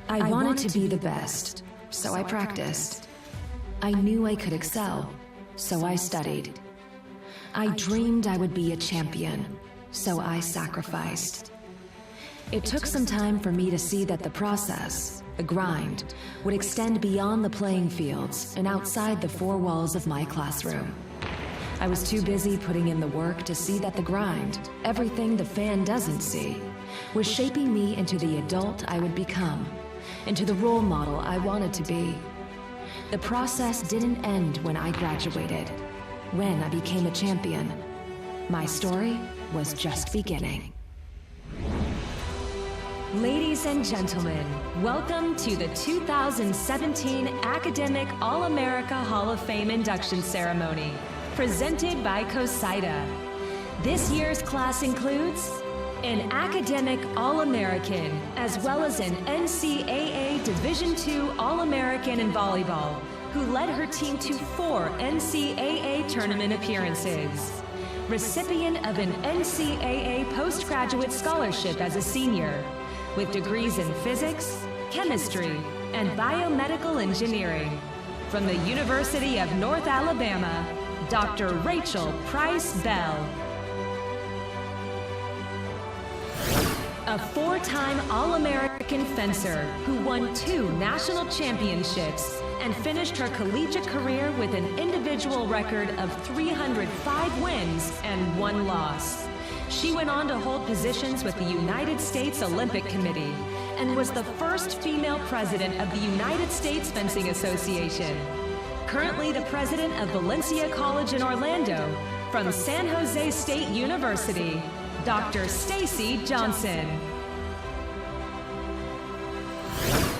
I wanted to be the best, so I practiced. I knew I could excel, so I studied. I dreamed I would be a champion, so I sacrificed. It took some time for me to see that the process, the grind, would extend beyond the playing fields and outside the four walls of my classroom. I was too busy putting in the work to see that the grind, everything the fan doesn't see, was shaping me into the adult I would become, into the role model I wanted to be. The process didn't end when I graduated, when I became a champion. My story was just beginning. Ladies and gentlemen, welcome to the 2017 Academic All-America Hall of Fame induction ceremony, presented by Cosider. This year's class includes an Academic All-American, as well as an NCAA Division II All-American in volleyball, who led her team to 4 NCAA tournament appearances. Recipient of an NCAA postgraduate scholarship as a senior, with degrees in physics, chemistry, and biomedical engineering. From the University of North Alabama, Dr. Rachel Price Bell. A 4-time All-American fencer who won 2 national championships and finished her collegiate career with an individual record of 305 wins and 1 loss. She went on to hold positions with the United States Olympic Committee and was the first female president of the United States Fencing Association. Currently the president of Valencia College in Orlando, from San Jose State University, Dr. Stacy Johnson.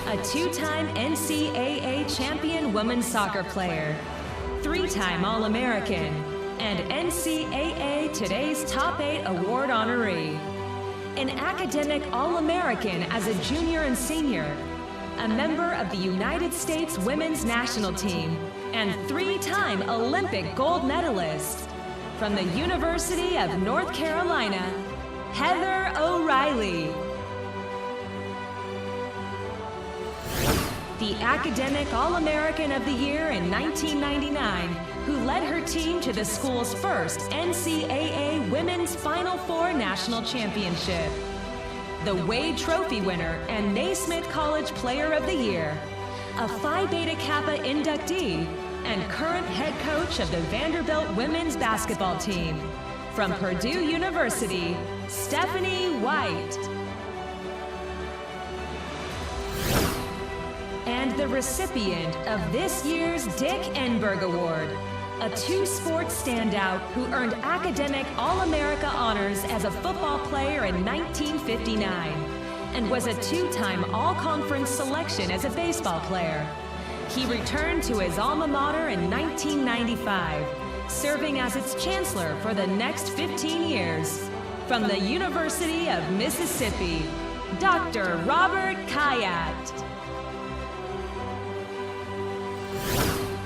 A 2-time NCAA champion women's soccer player, 3-time All-American, and NCAA Today's Top 8 award honoree. An Academic All-American as a junior and senior, a member of the United States Women's National Team, and 3-time Olympic gold medalist. From the University of North Carolina, Heather O'Reilly. The Academic All-American of the Year in 1999, who led her team to the school's first NCAA Women's Final Four National Championship. The Wade Trophy winner and Naismith College Player of the Year, a Phi Beta Kappa inductee, and current head coach of the Vanderbilt women's basketball team. From Purdue University, Stephanie White. And the recipient of this year's Dick Enberg Award, a 2-sport standout who earned Academic All-America honors as a football player in 1959 and was a 2-time All-Conference selection as a baseball player. He returned to his alma mater in 1995, serving as its chancellor for the next 15 years. From the University of Mississippi, Dr. Robert Khayat.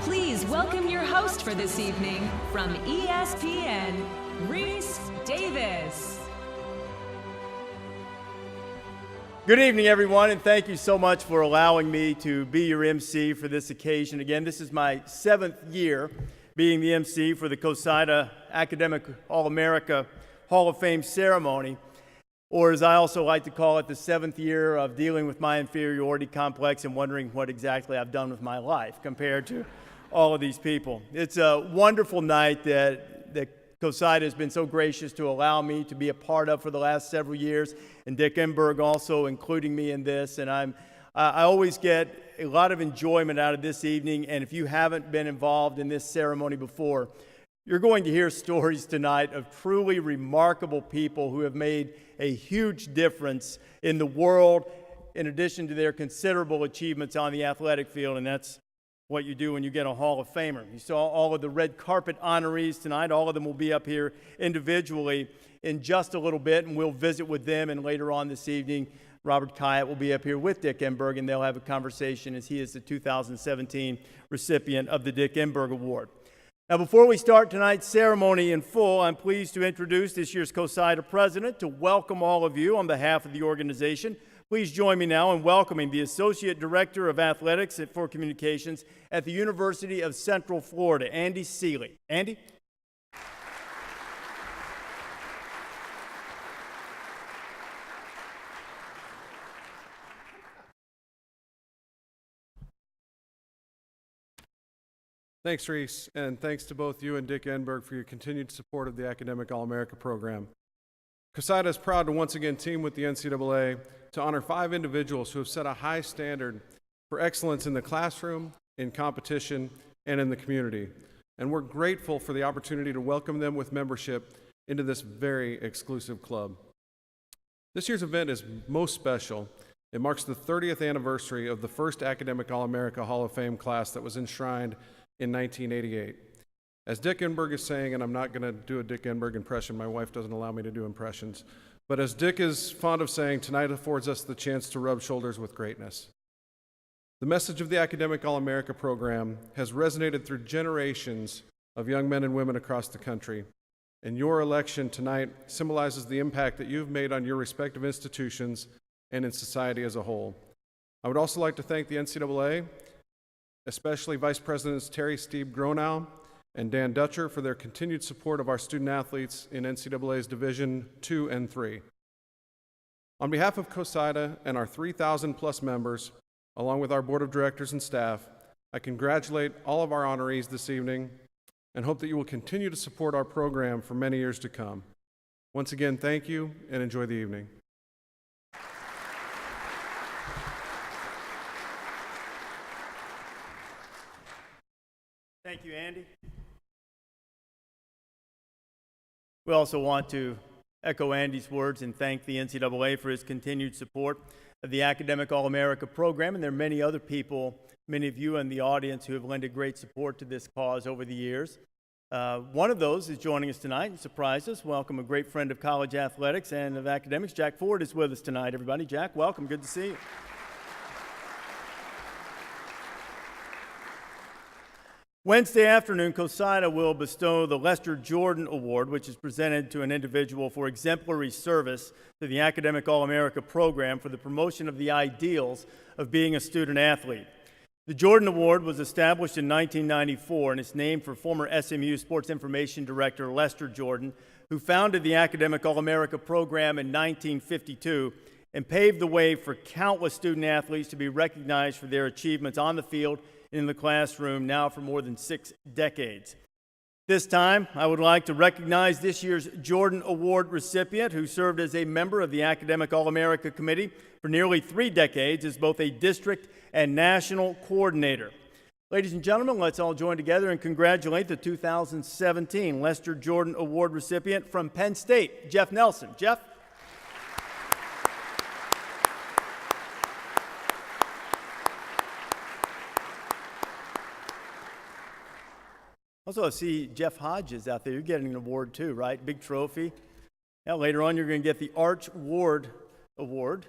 Please welcome your host for this evening from ESPN, Rece Davis. Good evening, everyone, and thank you so much for allowing me to be your MC for this occasion. Again, this is my 7th year being the MC for the Cosider Academic All-America Hall of Fame ceremony, or as I also like to call it, the 7th year of dealing with my inferiority complex and wondering what exactly I've done with my life compared to all of these people. It's a wonderful night that Cosider has been so gracious to allow me to be a part of for the last several years, and Dick Enberg also including me in this. And I always get a lot of enjoyment out of this evening, and if you haven't been involved in this ceremony before, you're going to hear stories tonight of truly remarkable people who have made a huge difference in the world in addition to their considerable achievements on the athletic field, and that's what you do when you get a Hall of Famer. You saw all of the red carpet honorees tonight. All of them will be up here individually in just a little bit, and we'll visit with them. And later on this evening, Robert Khayat will be up here with Dick Enberg, and they'll have a conversation as he is the 2017 recipient of the Dick Enberg Award. Now, before we start tonight's ceremony in full, I'm pleased to introduce this year's Cosider President to welcome all of you on behalf of the organization. Please join me now in welcoming the Associate Director of Athletics for Communications at the University of Central Florida, Andy Seeley. Andy? Thanks, Rece, and thanks to both you and Dick Enberg for your continued support of the Academic All-America program. Cosider is proud to once again team with the NCAA to honor 5 individuals who have set a high standard for excellence in the classroom, in competition, and in the community. And we're grateful for the opportunity to welcome them with membership into this very exclusive club. This year's event is most special. It marks the 30th anniversary of the first Academic All-America Hall of Fame class that was enshrined in 1988. As Dick Enberg is saying, and I'm not going to do a Dick Enberg impression, my wife doesn't allow me to do impressions, but as Dick is fond of saying, tonight affords us the chance to rub shoulders with greatness. The message of the Academic All-America program has resonated through generations of young men and women across the country, and your election tonight symbolizes the impact that you've made on your respective institutions and in society as a whole. I would also like to thank the NCAA, especially Vice Presidents Terry Steve Gronow and Dan Dutcher for their continued support of our student athletes in NCAA's Division II and III. On behalf of Cosider and our 3,000 plus members, along with our board of directors and staff, I congratulate all of our honorees this evening and hope that you will continue to support our program for many years to come. Once again, thank you and enjoy the evening. Thank you, Andy. We also want to echo Andy's words and thank the NCAA for his continued support of the Academic All-America program, and there are many other people, many of you in the audience, who have lended great support to this cause over the years. One of those is joining us tonight and surprised us. Welcome a great friend of college athletics and of academics. Jack Ford is with us tonight, everybody. Jack, welcome. Good to see you. Wednesday afternoon, Cosider will bestow the Lester Jordan Award, which is presented to an individual for exemplary service to the Academic All-America program for the promotion of the ideals of being a student athlete. The Jordan Award was established in 1994, and it's named for former SMU Sports Information Director Lester Jordan, who founded the Academic All-America program in 1952 and paved the way for countless student athletes to be recognized for their achievements on the field in the classroom now for more than 6 decades. This time, I would like to recognize this year's Jordan Award recipient, who served as a member of the Academic All-America Committee for nearly 3 decades as both a district and national coordinator. Ladies and gentlemen, let's all join together and congratulate the 2017 Lester Jordan Award recipient from Penn State, Jeff Nelson. Jeff? Also, I see Jeff Hodges out there. You're getting an award too, right? Big trophy. Yeah, later on, you're going to get the Arch Ward Award,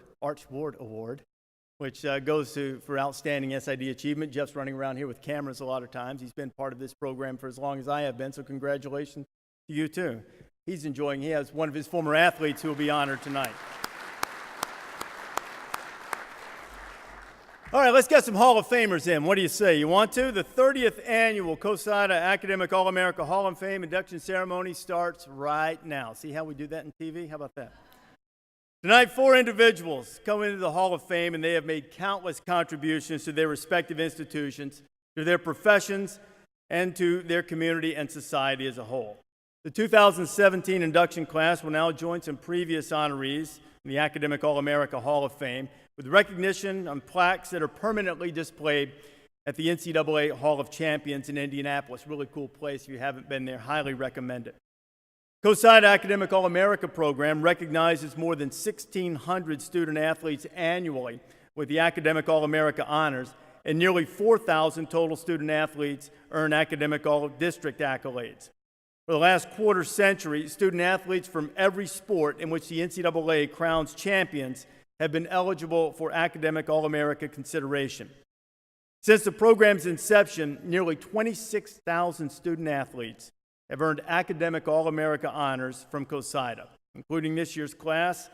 which goes for outstanding SID achievement. Jeff's running around here with cameras a lot of times. He's been part of this program for as long as I have been, so congratulations to you too. He has one of his former athletes who will be honored tonight. All right, let's get some Hall of Famers in. What do you say? You want to? The 30th annual Cosider Academic All-America Hall of Fame induction ceremony starts right now. See how we do that in TV? How about that? Tonight, 4 individuals come into the Hall of Fame, and they have made countless contributions to their respective institutions, to their professions, and to their community and society as a whole. The 2017 induction class will now join some previous honorees in the Academic All-America Hall of Fame with recognition on plaques that are permanently displayed at the NCAA Hall of Champions in Indianapolis. Really cool place. If you haven't been there, highly recommend it. Cosider Academic All-America program recognizes more than 1,600 student athletes annually with the Academic All-America honors, and nearly 4,000 total student athletes earn Academic All-District accolades. For the last quarter century, student athletes from every sport in which the NCAA crowns champions have been eligible for Academic All-America consideration. Since the program's inception, nearly 26,000 student athletes have earned Academic All-America honors from Cosider. Including this year's class,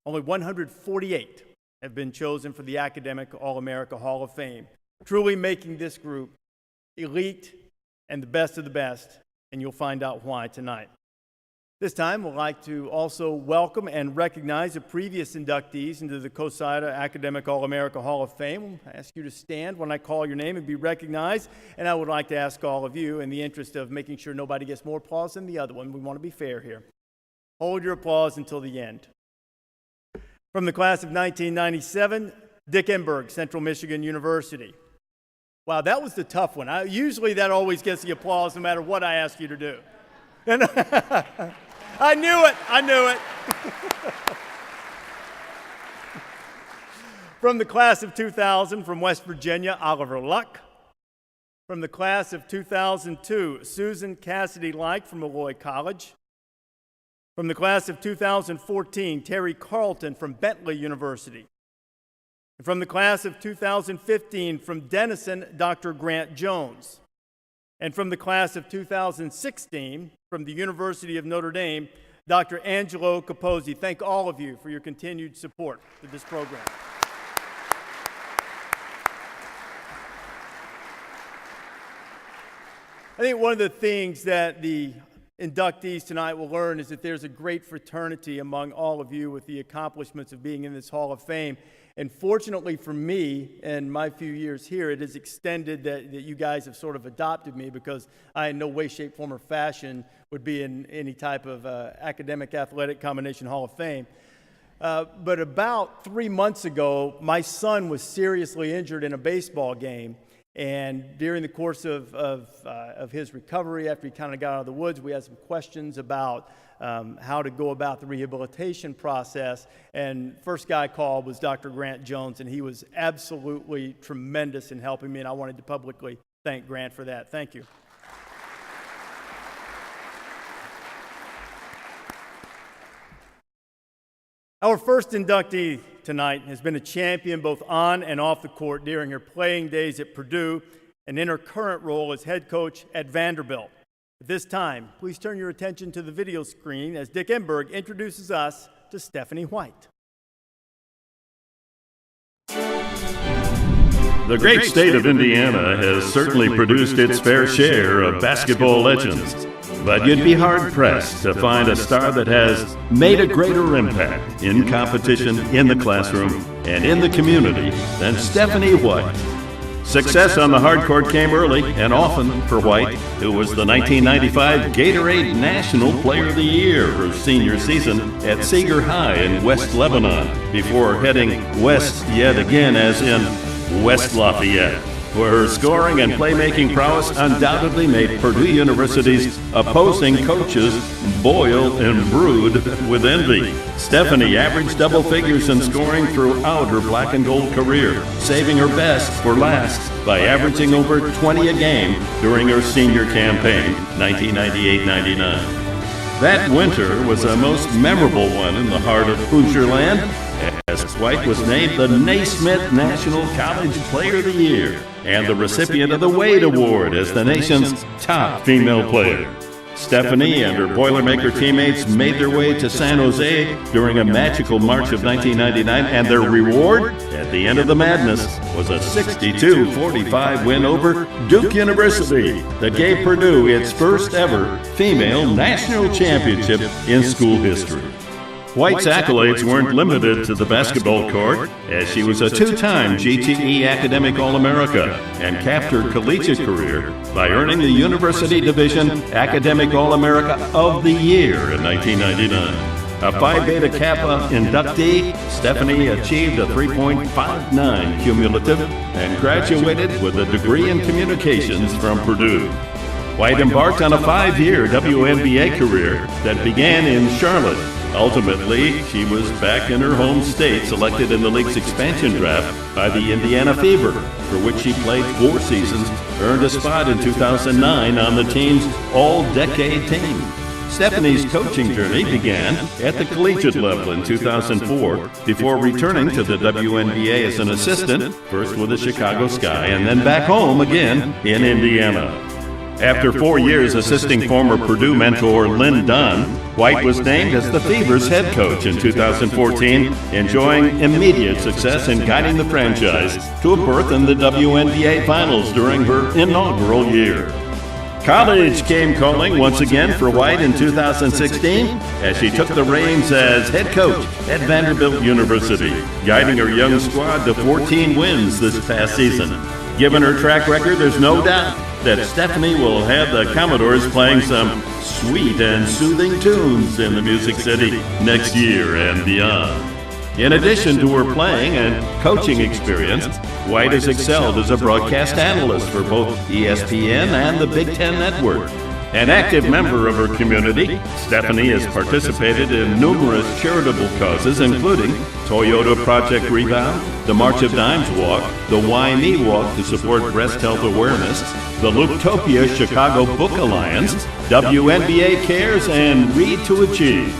only 148 have been chosen for the Academic All-America Hall of Fame, truly making this group elite and the best of the best, and you'll find out why tonight. This time, we'd like to also welcome and recognize the previous inductees into the Cosider Academic All-America Hall of Fame. I ask you to stand when I call your name and be recognized, and I would like to ask all of you, in the interest of making sure nobody gets more applause than the other one, we want to be fair here. Hold your applause until the end. From the class of 1997, Dick Enberg, Central Michigan University. Wow, that was the tough one. Usually that always gets the applause no matter what I ask you to do. I knew it. From the class of 2000, from West Virginia, Oliver Luck. From the class of 2002, Susan Cassidy Like from Molloy College. From the class of 2014, Terry Carlton from Bentley University. And from the class of 2015, from Denison, Dr. Grant Jones. And from the class of 2016, from the University of Notre Dame, Dr. Angelo Capozzi. Thank all of you for your continued support for this program. I think one of the things that the inductees tonight will learn is that there's a great fraternity among all of you with the accomplishments of being in this Hall of Fame. And fortunately for me and my few years here, it has extended that you guys have sort of adopted me, because I in no way, shape, form, or fashion would be in any type of academic athletic combination Hall of Fame. But about 3 months ago, my son was seriously injured in a baseball game. And during the course of his recovery, after he kind of got out of the woods, we had some questions about how to go about the rehabilitation process. And first guy called was Dr. Grant Jones, and he was absolutely tremendous in helping me, and I wanted to publicly thank Grant for that. Thank you. Our first inductee tonight has been a champion both on and off the court during her playing days at Purdue and in her current role as head coach at Vanderbilt. At this time, please turn your attention to the video screen as Dick Enberg introduces us to Stephanie White. The great state of Indiana has certainly produced its fair share of basketball legends, but you'd be hard-pressed to find a star that has made a greater impact in competition, in the classroom, and in the community than Stephanie White. Success on the hard court came early and often for White, who was the 1995 Gatorade National Player of the Year her senior season at Seeger High in West Lebanon, before heading west yet again, as in West Lafayette, where her scoring and playmaking prowess undoubtedly made Purdue University's opposing coaches boil and brood with envy. Stephanie averaged double figures in scoring throughout her black and gold career, saving her best for last by averaging over 20 a game during her senior campaign, 1998-99. That winter was a most memorable one in the heart of Hoosier land, as White was named the Naismith National College Player of the Year and the recipient of the Wade Award as the nation's top female player. Stephanie and her Boilermaker teammates made their way to San Jose during a magical March of 1999, and their reward at the end of the madness was a 62-45 win over Duke University that gave Purdue its first ever female national championship in school history. White's accolades weren't limited to the basketball court, as she was a two-time GTE Academic All-America and capped her collegiate career by earning the University Division Academic All-America of the Year in 1999. A Phi Beta Kappa inductee, Stephanie achieved a 3.59 cumulative and graduated with a degree in communications from Purdue. White embarked on a 5-year WNBA career that began in Charlotte. Ultimately, she was back in her home state, selected in the league's expansion draft by the Indiana Fever, for which she played 4 seasons, earned a spot in 2009 on the team's all-decade team. Stephanie's coaching journey began at the collegiate level in 2004, before returning to the WNBA as an assistant, first with the Chicago Sky and then back home again in Indiana. After 4 years assisting former Purdue mentor Lynn Dunn, White was named as the Fever's head coach in 2014, enjoying immediate success in guiding the franchise to a berth in the WNBA Finals during her inaugural year. College came calling once again for White in 2016 as she took the reins as head coach at Vanderbilt University, guiding her young squad to 14 wins this past season. Given her track record, there's no doubt that Stephanie will have the Commodores playing some sweet and soothing tunes in the Music City next year and beyond. In addition to her playing and coaching experience, White has excelled as a broadcast analyst for both ESPN and the Big Ten Network. An active member of her community, Stephanie has participated in numerous charitable causes, including Toyota Project Rebound, the March of Dimes Walk, the Why Me Walk to support breast health awareness, the Looktopia Chicago Book Alliance, WNBA Cares, and Read to Achieve.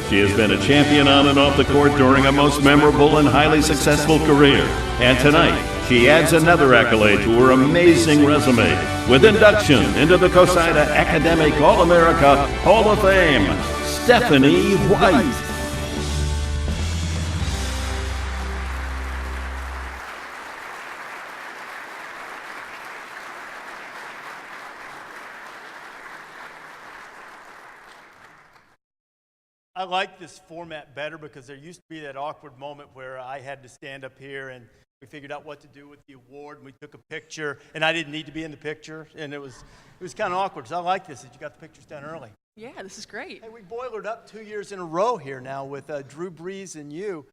She has been a champion on and off the court during a most memorable and highly successful career. And tonight, she adds another accolade to her amazing resume with induction into the Cosider Academic All-America Hall of Fame, Stephanie White. I like this format better because there used to be that awkward moment where I had to stand up here and we figured out what to do with the award and we took a picture and I didn't need to be in the picture and it was kind of awkward. So I like this that you got the pictures done early. Yeah, this is great. Hey, we boilered up 2 years in a row here now with Drew Brees and you.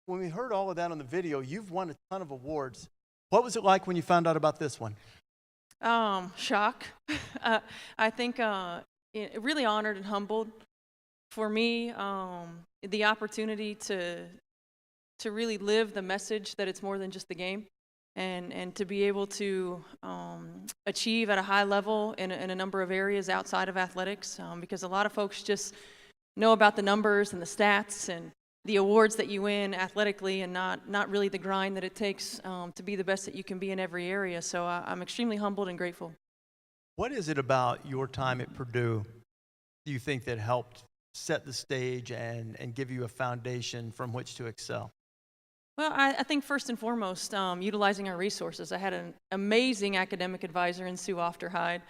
When we heard all of that on the video, you've won a ton of awards. What was it like when you found out about this one? Shock. I think really honored and humbled. For me, the opportunity to really live the message that it's more than just the game, and to be able to achieve at a high level in a number of areas outside of athletics, because a lot of folks just know about the numbers and the stats and the awards that you win athletically, and not really the grind that it takes to be the best that you can be in every area. So I'm extremely humbled and grateful. What is it about your time at Purdue do you think that helped set the stage and give you a foundation from which to excel? Well, I think first and foremost, utilizing our resources. I had an amazing academic advisor in Sue Ofterhide.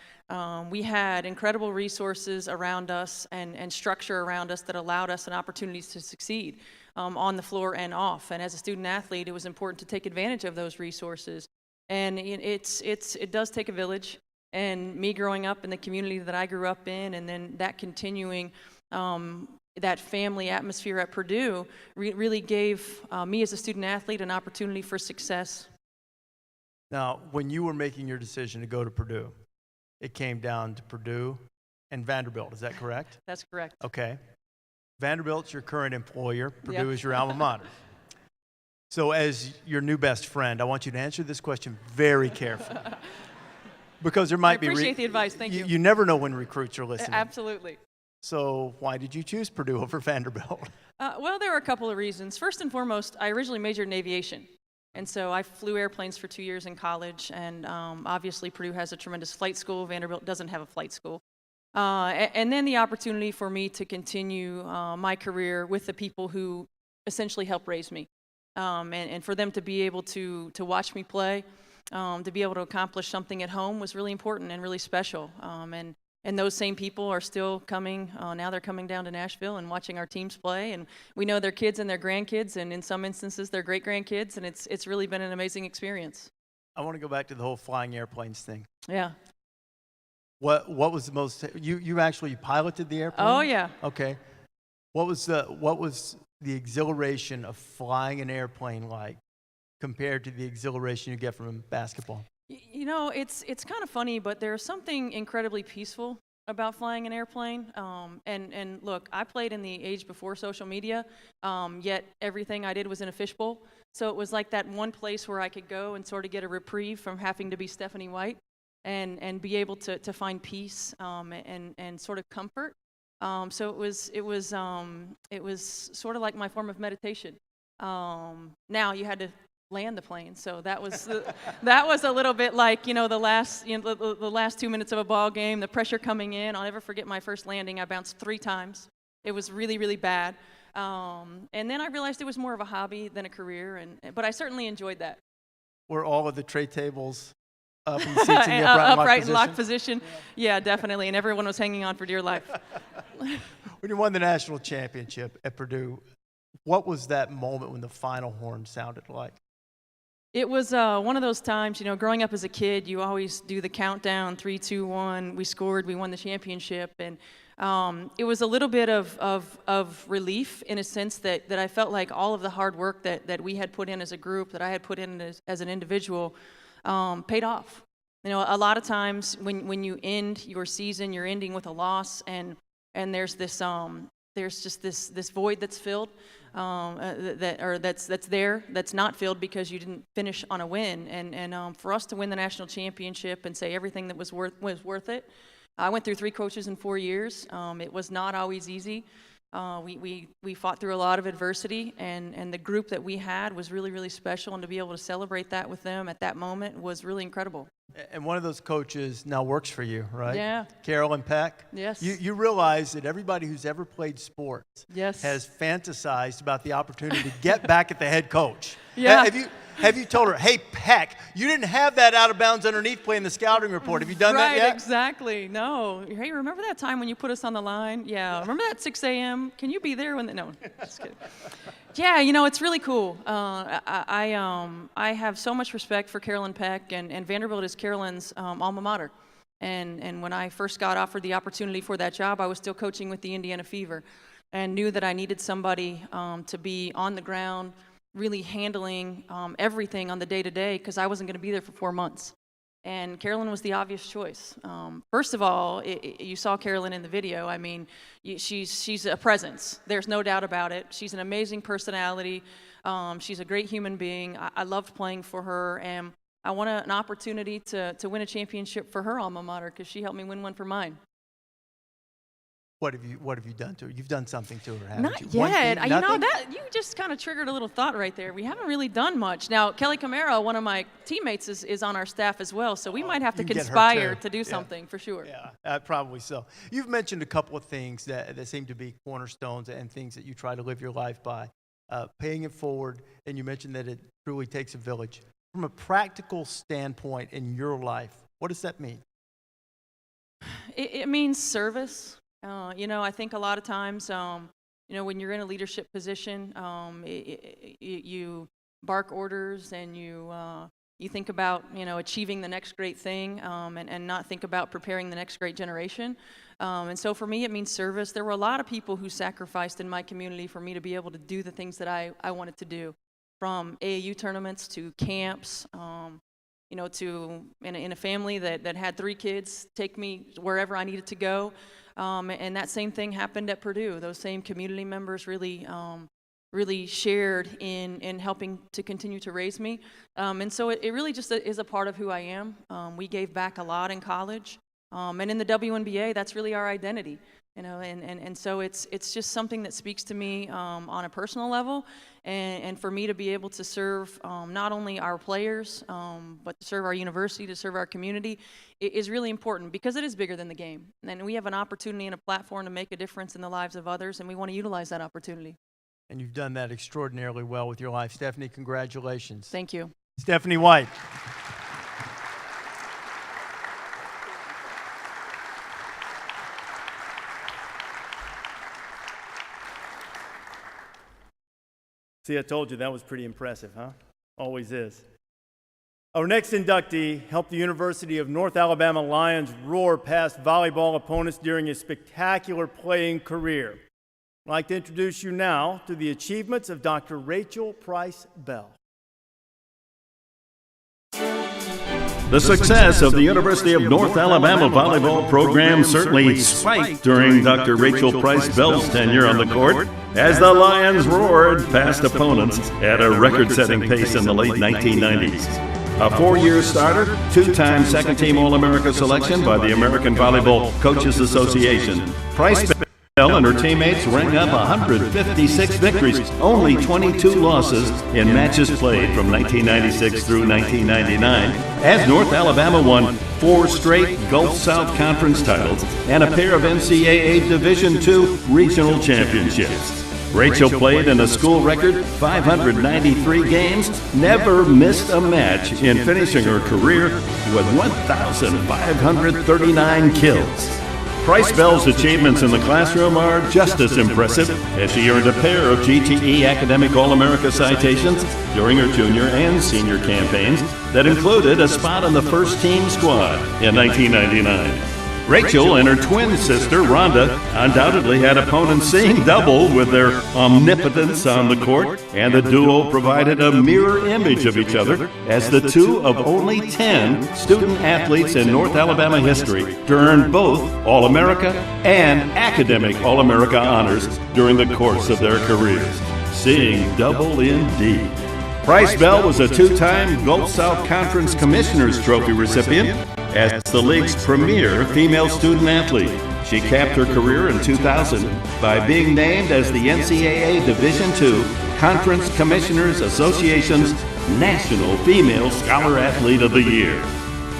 We had incredible resources around us and structure around us that allowed us an opportunities to succeed on the floor and off. And as a student athlete, it was important to take advantage of those resources. And it does take a village. And me growing up in the community that I grew up in, and then that continuing that family atmosphere at Purdue really gave me as a student athlete an opportunity for success. Now, when you were making your decision to go to Purdue, it came down to Purdue and Vanderbilt. Is that correct? That's correct. Okay. Vanderbilt's your current employer. Purdue Yep. is your alma mater. So as your new best friend, I want you to answer this question very carefully. Because there might be... I appreciate the advice. Thank you. You never know when recruits are listening. Absolutely. So why did you choose Purdue over Vanderbilt? Well, there were a couple of reasons. First and foremost, I originally majored in aviation. And so I flew airplanes for 2 years in college. And obviously, Purdue has a tremendous flight school. Vanderbilt doesn't have a flight school. And then the opportunity for me to continue my career with the people who essentially helped raise me. And for them to be able to watch me play, to be able to accomplish something at home was really important and really special. And those same people are still coming, now they're coming down to Nashville and watching our teams play. And we know their kids and their grandkids, and in some instances, their great-grandkids, and it's really been an amazing experience. I want to go back to the whole flying airplanes thing. Yeah. What was the most, you actually piloted the airplane? Oh, yeah. Okay. What was the exhilaration of flying an airplane like compared to the exhilaration you get from basketball? You know, it's kind of funny, but there's something incredibly peaceful about flying an airplane. And look, I played in the age before social media, yet everything I did was in a fishbowl. So it was like that one place where I could go and sort of get a reprieve from having to be Stephanie White and be able to find peace and sort of comfort. So it was sort of like my form of meditation. Now you had to land the plane. So that was that was a little bit like, the last the last 2 minutes of a ball game, the pressure coming in. I'll never forget my first landing. I bounced 3 times. It was really, really bad. And then I realized it was more of a hobby than a career, but I certainly enjoyed that. Were all of the tray tables up in the seats in the upright and locked position? Yeah, definitely. And everyone was hanging on for dear life. When you won the national championship at Purdue, what was that moment when the final horn sounded like? It was one of those times, growing up as a kid, you always do the countdown, 3, 2, 1, we scored, we won the championship. And it was a little bit of relief in a sense that I felt like all of the hard work that we had put in as a group, that I had put in as an individual, paid off. A lot of times when you end your season, you're ending with a loss, and there's this there's just this void that's filled, that's there, that's not filled because you didn't finish on a win. And for us to win the national championship and say everything that was worth it. I went through 3 coaches in 4 years. It was not always easy. We fought through a lot of adversity, and the group that we had was really, really special, and to be able to celebrate that with them at that moment was really incredible. And one of those coaches now works for you, right? Yeah. Carolyn Peck? Yes. You realize that everybody who's ever played sports Yes. has fantasized about the opportunity to get back at the head coach. Yeah. Have you told her, hey, Peck, you didn't have that out of bounds underneath play in the scouting report. Have you done that yet? Right, exactly. No. Hey, remember that time when you put us on the line? Yeah. Remember that 6 a.m.? Can you be there when no, just kidding. Yeah, it's really cool. I have so much respect for Carolyn Peck, and Vanderbilt is Carolyn's alma mater. And when I first got offered the opportunity for that job, I was still coaching with the Indiana Fever, and knew that I needed somebody to be on the ground, really handling everything on the day-to-day, because I wasn't going to be there for 4 months. And Carolyn was the obvious choice. First of all, you saw Carolyn in the video. I mean, she's a presence. There's no doubt about it. She's an amazing personality. She's a great human being. I loved playing for her, and I want an opportunity to win a championship for her alma mater, because she helped me win one for mine. What have you done to her? You've done something to her, haven't Not you? yet. One thing, That you just kind of triggered a little thought right there. We haven't really done much. Now, Kelly Camara, one of my teammates, is on our staff as well, so we might have to conspire to do something for sure. Yeah, probably so. You've mentioned a couple of things that seem to be cornerstones and things that you try to live your life by. Paying it forward, and you mentioned that it truly takes a village. From a practical standpoint in your life, what does that mean? It means service. I think a lot of times, when you're in a leadership position, you bark orders, and you think about, achieving the next great thing, and not think about preparing the next great generation. And so for me, it means service. There were a lot of people who sacrificed in my community for me to be able to do the things that I wanted to do, from AAU tournaments to camps, to in a family that had 3 kids, take me wherever I needed to go. And that same thing happened at Purdue. Those same community members really shared in helping to continue to raise me. And so it really just is a part of who I am. We gave back a lot in college. And in the WNBA, that's really our identity. And so it's just something that speaks to me on a personal level, and for me to be able to serve not only our players, but to serve our university, to serve our community, is really important, because it is bigger than the game. And we have an opportunity and a platform to make a difference in the lives of others, and we want to utilize that opportunity. And you've done that extraordinarily well with your life. Stephanie, congratulations. Thank you. Stephanie White. See, I told you that was pretty impressive, huh? Always is. Our next inductee helped the University of North Alabama Lions roar past volleyball opponents during his spectacular playing career. I'd like to introduce you now to the achievements of Dr. Rachel Price Bell. The success of the University of North Alabama volleyball program certainly spiked during Dr. Rachel Price Bell's tenure on the court, as the Lions roared past opponents at a record-setting pace in the late 1990s. A 4-year starter, 2-time second-team All-America selection by the American Volleyball Coaches Association, Price and her teammates rang up 156 victories, only 22 losses in matches played from 1996 through 1999, as North Alabama won 4 straight Gulf South Conference titles and a pair of NCAA Division II regional championships. Rachel played in a school record 593 games, never missed a match in finishing her career with 1,539 kills. Price Bell's achievements in the classroom are just as impressive, as she earned a pair of GTE Academic All-America citations during her junior and senior campaigns that included a spot on the first team squad in 1999. Rachel and her twin sister, Rhonda, undoubtedly had opponents seeing double with their omnipotence on the court, and the duo provided a mirror image of each other as the two of only 10 student athletes in North Alabama history to earn both All-America and Academic All-America honors during the course of their careers. Seeing double indeed. Price Bell was a 2-time Gulf South Conference Commissioner's Trophy recipient as the league's premier female student athlete. She capped her career in 2000 by being named as the NCAA Division II Conference Commissioners Association's National Female Scholar Athlete of the Year.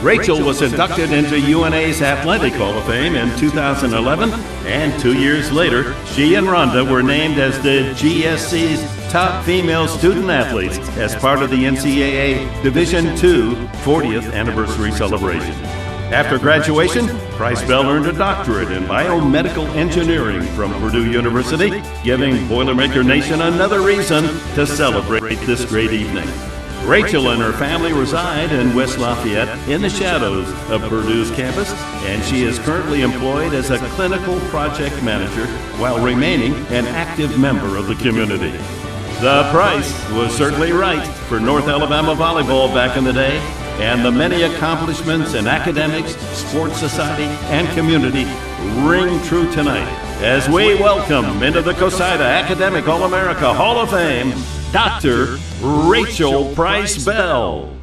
Rachel was inducted into UNA's Athletic Hall of Fame in 2011, and 2 years later, she and Rhonda were named as the GSC's top female student athletes as part of the NCAA Division II 40th anniversary celebration. After graduation, Price Bell earned a doctorate in biomedical engineering from Purdue University, giving Boilermaker Nation another reason to celebrate this great evening. Rachel and her family reside in West Lafayette in the shadows of Purdue's campus, and she is currently employed as a clinical project manager while remaining an active member of the community. The price was certainly right for North Alabama volleyball back in the day, and the many accomplishments in academics, sports society, and community ring true tonight as we welcome into the Cosider Academic All-America Hall of Fame, Dr. Rachel Price Bell.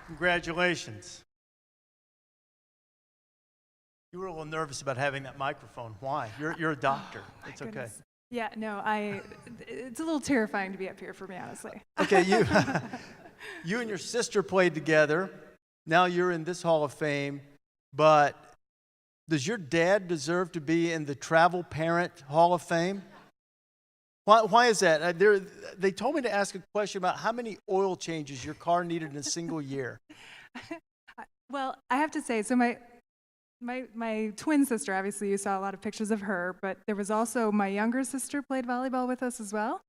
Congratulations. You were a little nervous about having that microphone. Why? You're a doctor. It's okay. Goodness. Yeah, no, it's a little terrifying to be up here for me, honestly. Okay, you and your sister played together. Now you're in this Hall of Fame, but does your dad deserve to be in the Travel Parent Hall of Fame? Why is that? They told me to ask a question about how many oil changes your car needed in a single year. Well, I have to say, so my twin sister, obviously you saw a lot of pictures of her, but there was also my younger sister played volleyball with us as well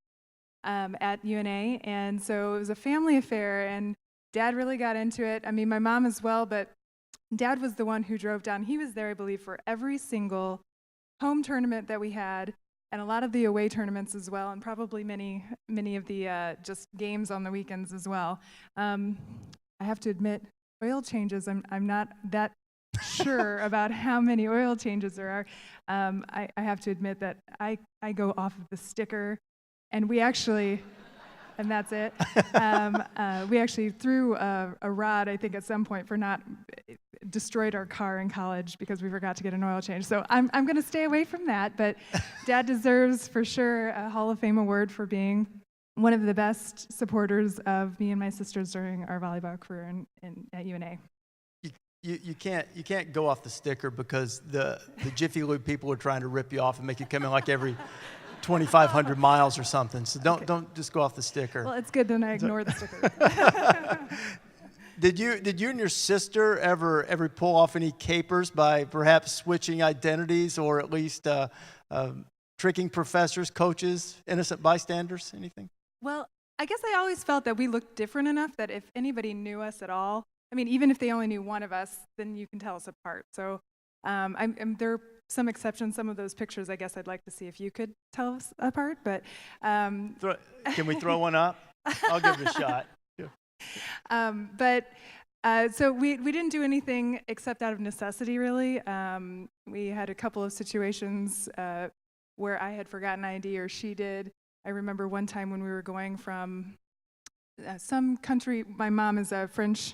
at UNA, and so it was a family affair, and Dad really got into it. I mean, my mom as well, but Dad was the one who drove down. He was there, I believe, for every single home tournament that we had, and a lot of the away tournaments as well, and probably many of the just games on the weekends as well. I have to admit, oil changes, I'm not that sure about how many oil changes there are. I have to admit that I go off of the sticker, and we actually, and that's it. We actually threw a rod, I think, at some point for not destroyed our car in college because we forgot to get an oil change. So I'm going to stay away from that, but Dad deserves for sure a Hall of Fame award for being one of the best supporters of me and my sisters during our volleyball career at UNA. You can't go off the sticker because the Jiffy Lube people are trying to rip you off and make you come in like every 2,500 miles or something. So don't just go off the sticker. Well, it's good then I ignore the sticker. Did you and your sister ever pull off any capers by perhaps switching identities or at least tricking professors, coaches, innocent bystanders, anything? Well, I guess I always felt that we looked different enough that if anybody knew us at all, I mean, even if they only knew one of us, then you can tell us apart. So there are some exceptions. Some of those pictures, I guess I'd like to see if you could tell us apart. But can we throw one up? I'll give it a shot. So we didn't do anything except out of necessity, really. We had a couple of situations where I had forgotten ID or she did. I remember one time when we were going from some country. My mom is a French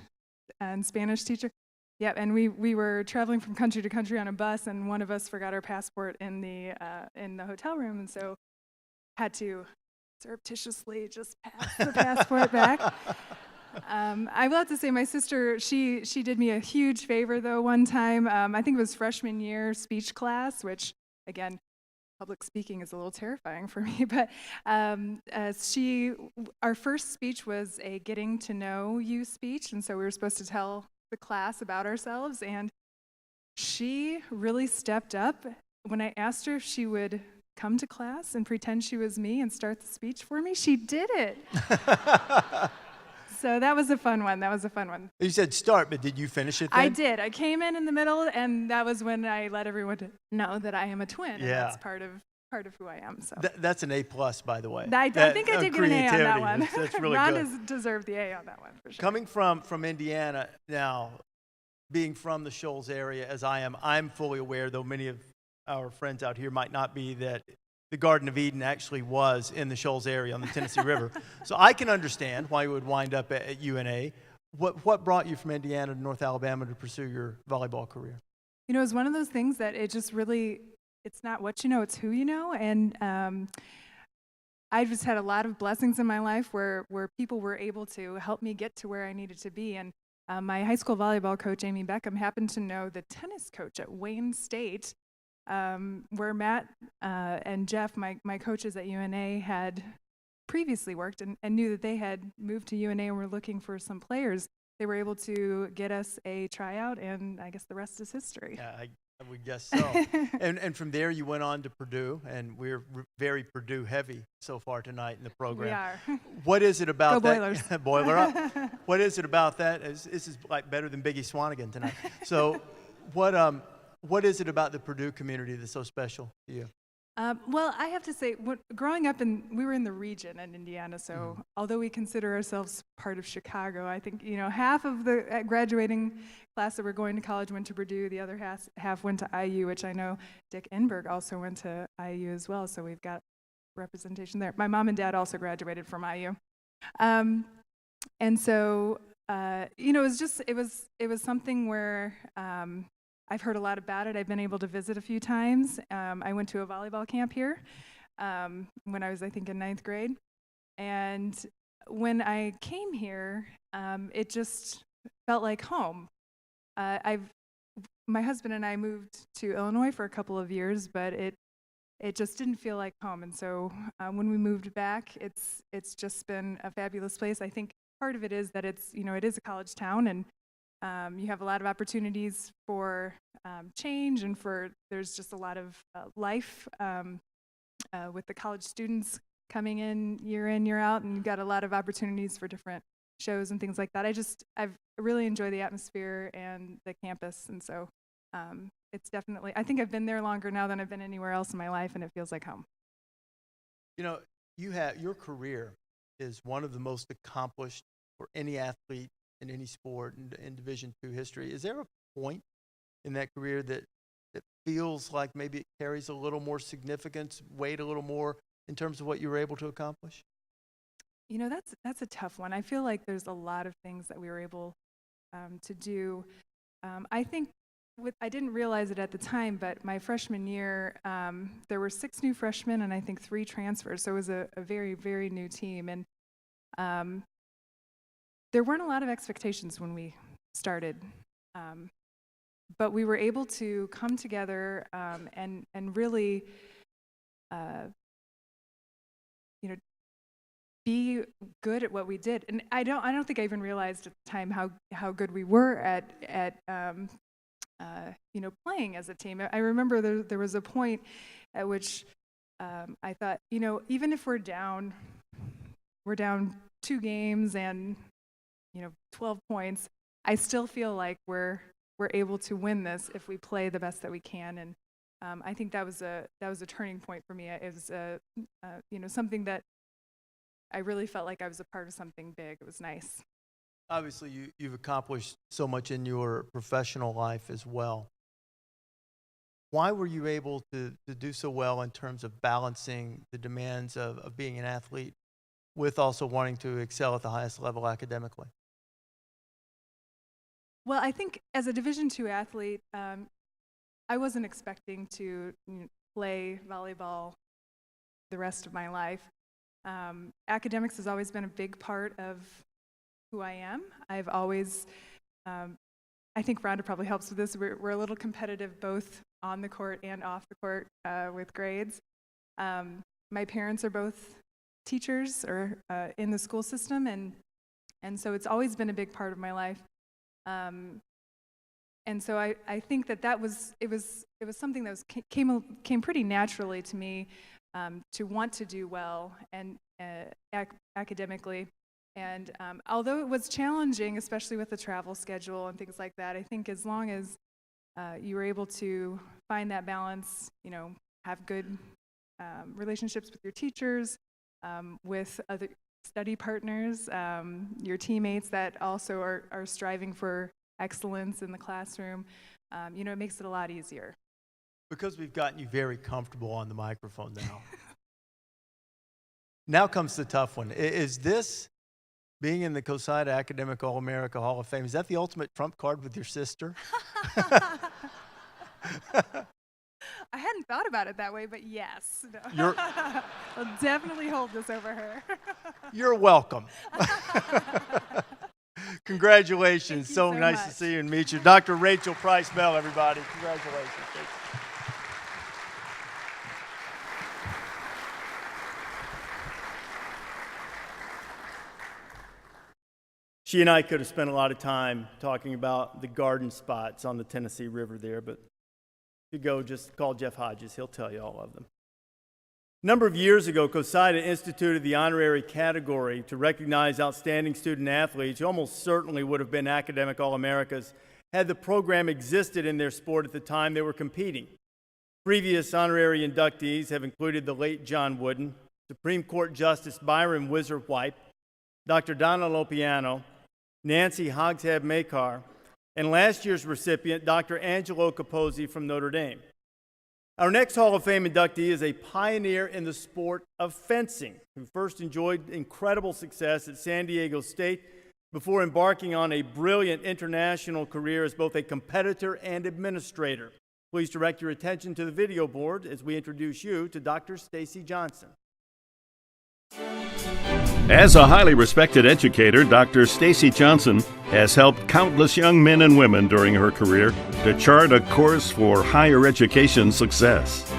and Spanish teacher. Yeah, and we were traveling from country to country on a bus, and one of us forgot our passport in the hotel room, and so had to surreptitiously just pass the passport back. I will have to say, my sister, she did me a huge favor though one time. I think it was freshman year speech class, which again, public speaking is a little terrifying for me, but our first speech was a getting to know you speech, and so we were supposed to tell the class about ourselves, and she really stepped up. When I asked her if she would come to class and pretend she was me and start the speech for me, she did it. So that was a fun one. You said start, but did you finish it then? I did. I came in the middle, and that was when I let everyone know that I am a twin, and that's part of who I am. So that's an A+, by the way. I think I did get an A on that one. That's really Ron good. deserved the A on that one, for sure. Coming from Indiana, now, being from the Shoals area as I am, I'm fully aware, though many of our friends out here might not be, that the Garden of Eden actually was in the Shoals area on the Tennessee River. So I can understand why you would wind up at UNA. What brought you from Indiana to North Alabama to pursue your volleyball career? You know, it was one of those things that it just really, it's not what you know, it's who you know. And I just had a lot of blessings in my life where people were able to help me get to where I needed to be. And my high school volleyball coach, Amy Beckham, happened to know the tennis coach at Wayne State, where Matt and Jeff, my coaches at UNA, had previously worked and knew that they had moved to UNA and were looking for some players. They were able to get us a tryout, and I guess the rest is history. Yeah, I would guess so. and from there, you went on to Purdue, and we're very Purdue heavy so far tonight in the program. We are. What is it about Go that? Boilers. Boiler up. What is it about that? This is like better than Biggie Swanigan tonight. So what is it about the Purdue community that's so special to you? Well, I have to say, growing up we were in the region in Indiana, so although we consider ourselves part of Chicago, I think, half of the graduating class that were going to college went to Purdue, the other half went to IU, which I know Dick Enberg also went to IU as well, so we've got representation there. My mom and dad also graduated from IU. And so, it was something where I've heard a lot about it. I've been able to visit a few times. I went to a volleyball camp here when I was, I think, in 9th grade. And when I came here, it just felt like home. My husband and I moved to Illinois for a couple of years, but it just didn't feel like home. And so when we moved back, it's just been a fabulous place. I think part of it is that it is a college town, and you have a lot of opportunities for change, and there's just a lot of life with the college students coming in, year out, and you've got a lot of opportunities for different shows and things like that. I really enjoy the atmosphere and the campus, and so it's definitely, I think I've been there longer now than I've been anywhere else in my life, and it feels like home. Your career is one of the most accomplished for any athlete in any sport in Division II history. Is there a point in that career that feels like maybe it carries a little more significance, weight a little more in terms of what you were able to accomplish? That's a tough one. I feel like there's a lot of things that we were able to do. I think I didn't realize it at the time, but my freshman year, there were 6 new freshmen and I think 3 transfers. So it was a very, very new team. And there weren't a lot of expectations when we started, but we were able to come together and really, be good at what we did. And I don't think I even realized at the time how good we were at playing as a team. I remember there was a point at which I thought, even if we're down 2 games and 12 points, I still feel like we're able to win this if we play the best that we can. And I think that was a turning point for me. It was something that I really felt like I was a part of something big. It was nice. Obviously, you've accomplished so much in your professional life as well. Why were you able to do so well in terms of balancing the demands of being an athlete with also wanting to excel at the highest level academically? Well, I think as a Division II athlete, I wasn't expecting to play volleyball the rest of my life. Academics has always been a big part of who I am. I've always, I think Rhonda probably helps with this, we're a little competitive both on the court and off the court with grades. My parents are both teachers or in the school system, and so it's always been a big part of my life. And so I think that was something that came pretty naturally to me, to want to do well and academically. And although it was challenging, especially with the travel schedule and things like that, I think as long as you were able to find that balance, have good relationships with your teachers, with other study partners, your teammates that also are striving for excellence in the classroom, it makes it a lot easier. Because we've gotten you very comfortable on the microphone now. Now comes the tough one. Is this, being in the Cosider Academic All-America Hall of Fame, is that the ultimate trump card with your sister? I hadn't thought about it that way, but yes. No. I'll definitely hold this over her. You're welcome. Congratulations. So nice much to see you and meet you. Dr. Rachel Price Bell, everybody. Congratulations. Thank you. She and I could have spent a lot of time talking about the garden spots on the Tennessee River there, but if you go, just call Jeff Hodges. He'll tell you all of them. A number of years ago, Cosider instituted the honorary category to recognize outstanding student athletes who almost certainly would have been academic All-Americas had the program existed in their sport at the time they were competing. Previous honorary inductees have included the late John Wooden, Supreme Court Justice Byron Whizzer White, Dr. Donna Lopiano, Nancy Hogshead Makar, and last year's recipient, Dr. Angelo Capozzi from Notre Dame. Our next Hall of Fame inductee is a pioneer in the sport of fencing, who first enjoyed incredible success at San Diego State before embarking on a brilliant international career as both a competitor and administrator. Please direct your attention to the video board as we introduce you to Dr. Stacy Johnson. As a highly respected educator, Dr. Stacy Johnson has helped countless young men and women during her career to chart a course for higher education success.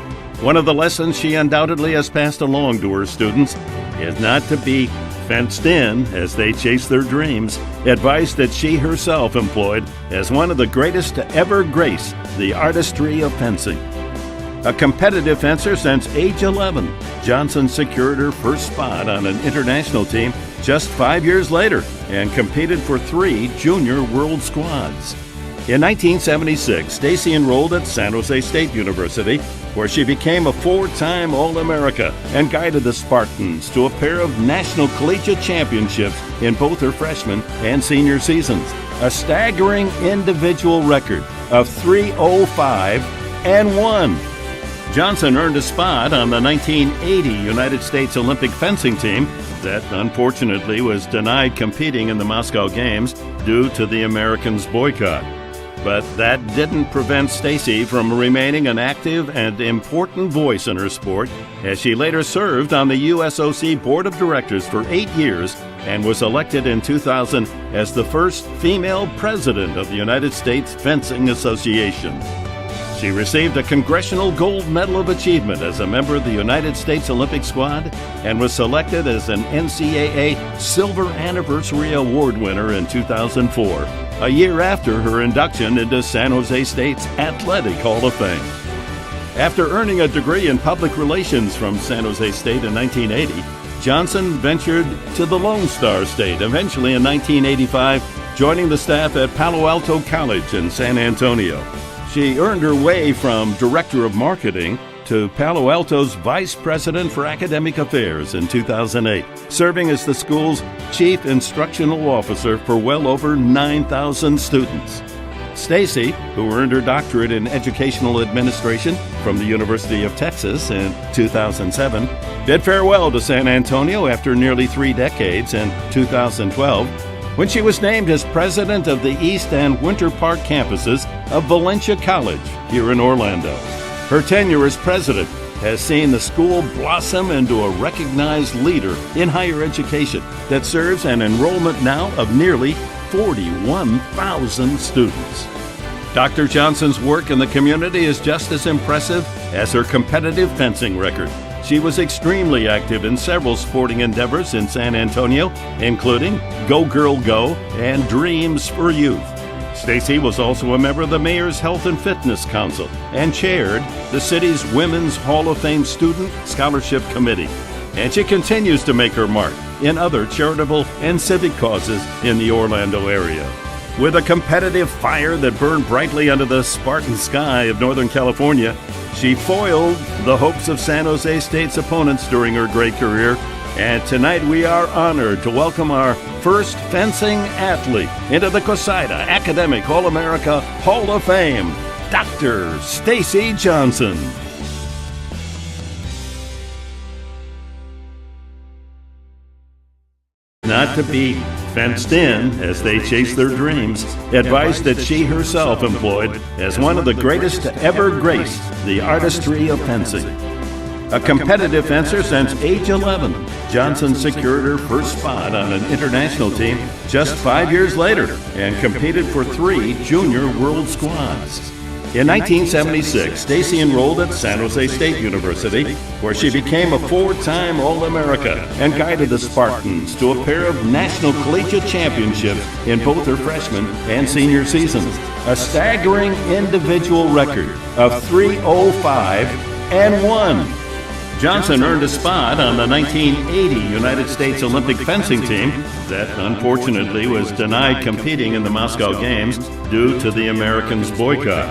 One of the lessons she undoubtedly has passed along to her students is not to be fenced in as they chase their dreams, advice that she herself employed as one of the greatest to ever grace the artistry of fencing. A competitive fencer since age 11, Johnson secured her first spot on an international team just 5 years later and competed for 3 junior world squads. In 1976, Stacy enrolled at San Jose State University, where she became a 4-time All-America and guided the Spartans to a pair of national collegiate championships in both her freshman and senior seasons, a staggering individual record of 305 and 1. Johnson earned a spot on the 1980 United States Olympic fencing team that unfortunately was denied competing in the Moscow Games due to the Americans' boycott. But that didn't prevent Stacy from remaining an active and important voice in her sport, as she later served on the USOC Board of Directors for 8 years and was elected in 2000 as the first female president of the United States Fencing Association. She received a Congressional Gold Medal of Achievement as a member of the United States Olympic Squad and was selected as an NCAA Silver Anniversary Award winner in 2004, a year after her induction into San Jose State's Athletic Hall of Fame. After earning a degree in public relations from San Jose State in 1980, Johnson ventured to the Lone Star State, eventually in 1985, joining the staff at Palo Alto College in San Antonio. She earned her way from Director of Marketing to Palo Alto's Vice President for Academic Affairs in 2008, serving as the school's Chief Instructional Officer for well over 9,000 students. Stacy, who earned her doctorate in educational administration from the University of Texas in 2007, bid farewell to San Antonio after nearly 3 decades in 2012 when she was named as president of the East and Winter Park campuses of Valencia College here in Orlando. Her tenure as president has seen the school blossom into a recognized leader in higher education that serves an enrollment now of nearly 41,000 students. Dr. Johnson's work in the community is just as impressive as her competitive fencing record. She was extremely active in several sporting endeavors in San Antonio, including Go Girl Go and Dreams for Youth. Stacy was also a member of the Mayor's Health and Fitness Council and chaired the city's Women's Hall of Fame Student Scholarship Committee. And she continues to make her mark in other charitable and civic causes in the Orlando area. With a competitive fire that burned brightly under the Spartan sky of Northern California, she foiled the hopes of San Jose State's opponents during her great career. And tonight we are honored to welcome our first fencing athlete into the Cosider Academic All-America Hall of Fame, Dr. Stacy Johnson. Not to be fenced in as they chase their dreams, advice that she herself employed as one of the greatest to ever grace the artistry of fencing. A competitive fencer since age 11, Johnson secured her first spot on an international team just 5 years later and competed for 3 junior world squads. In 1976, Stacy enrolled at San Jose State University, where she became a 4-time All-America and guided the Spartans to a pair of national collegiate championships in both her freshman and senior seasons, a staggering individual record of 3:05-1. Johnson earned a spot on the 1980 United States Olympic fencing team that unfortunately was denied competing in the Moscow Games due to the Americans' boycott.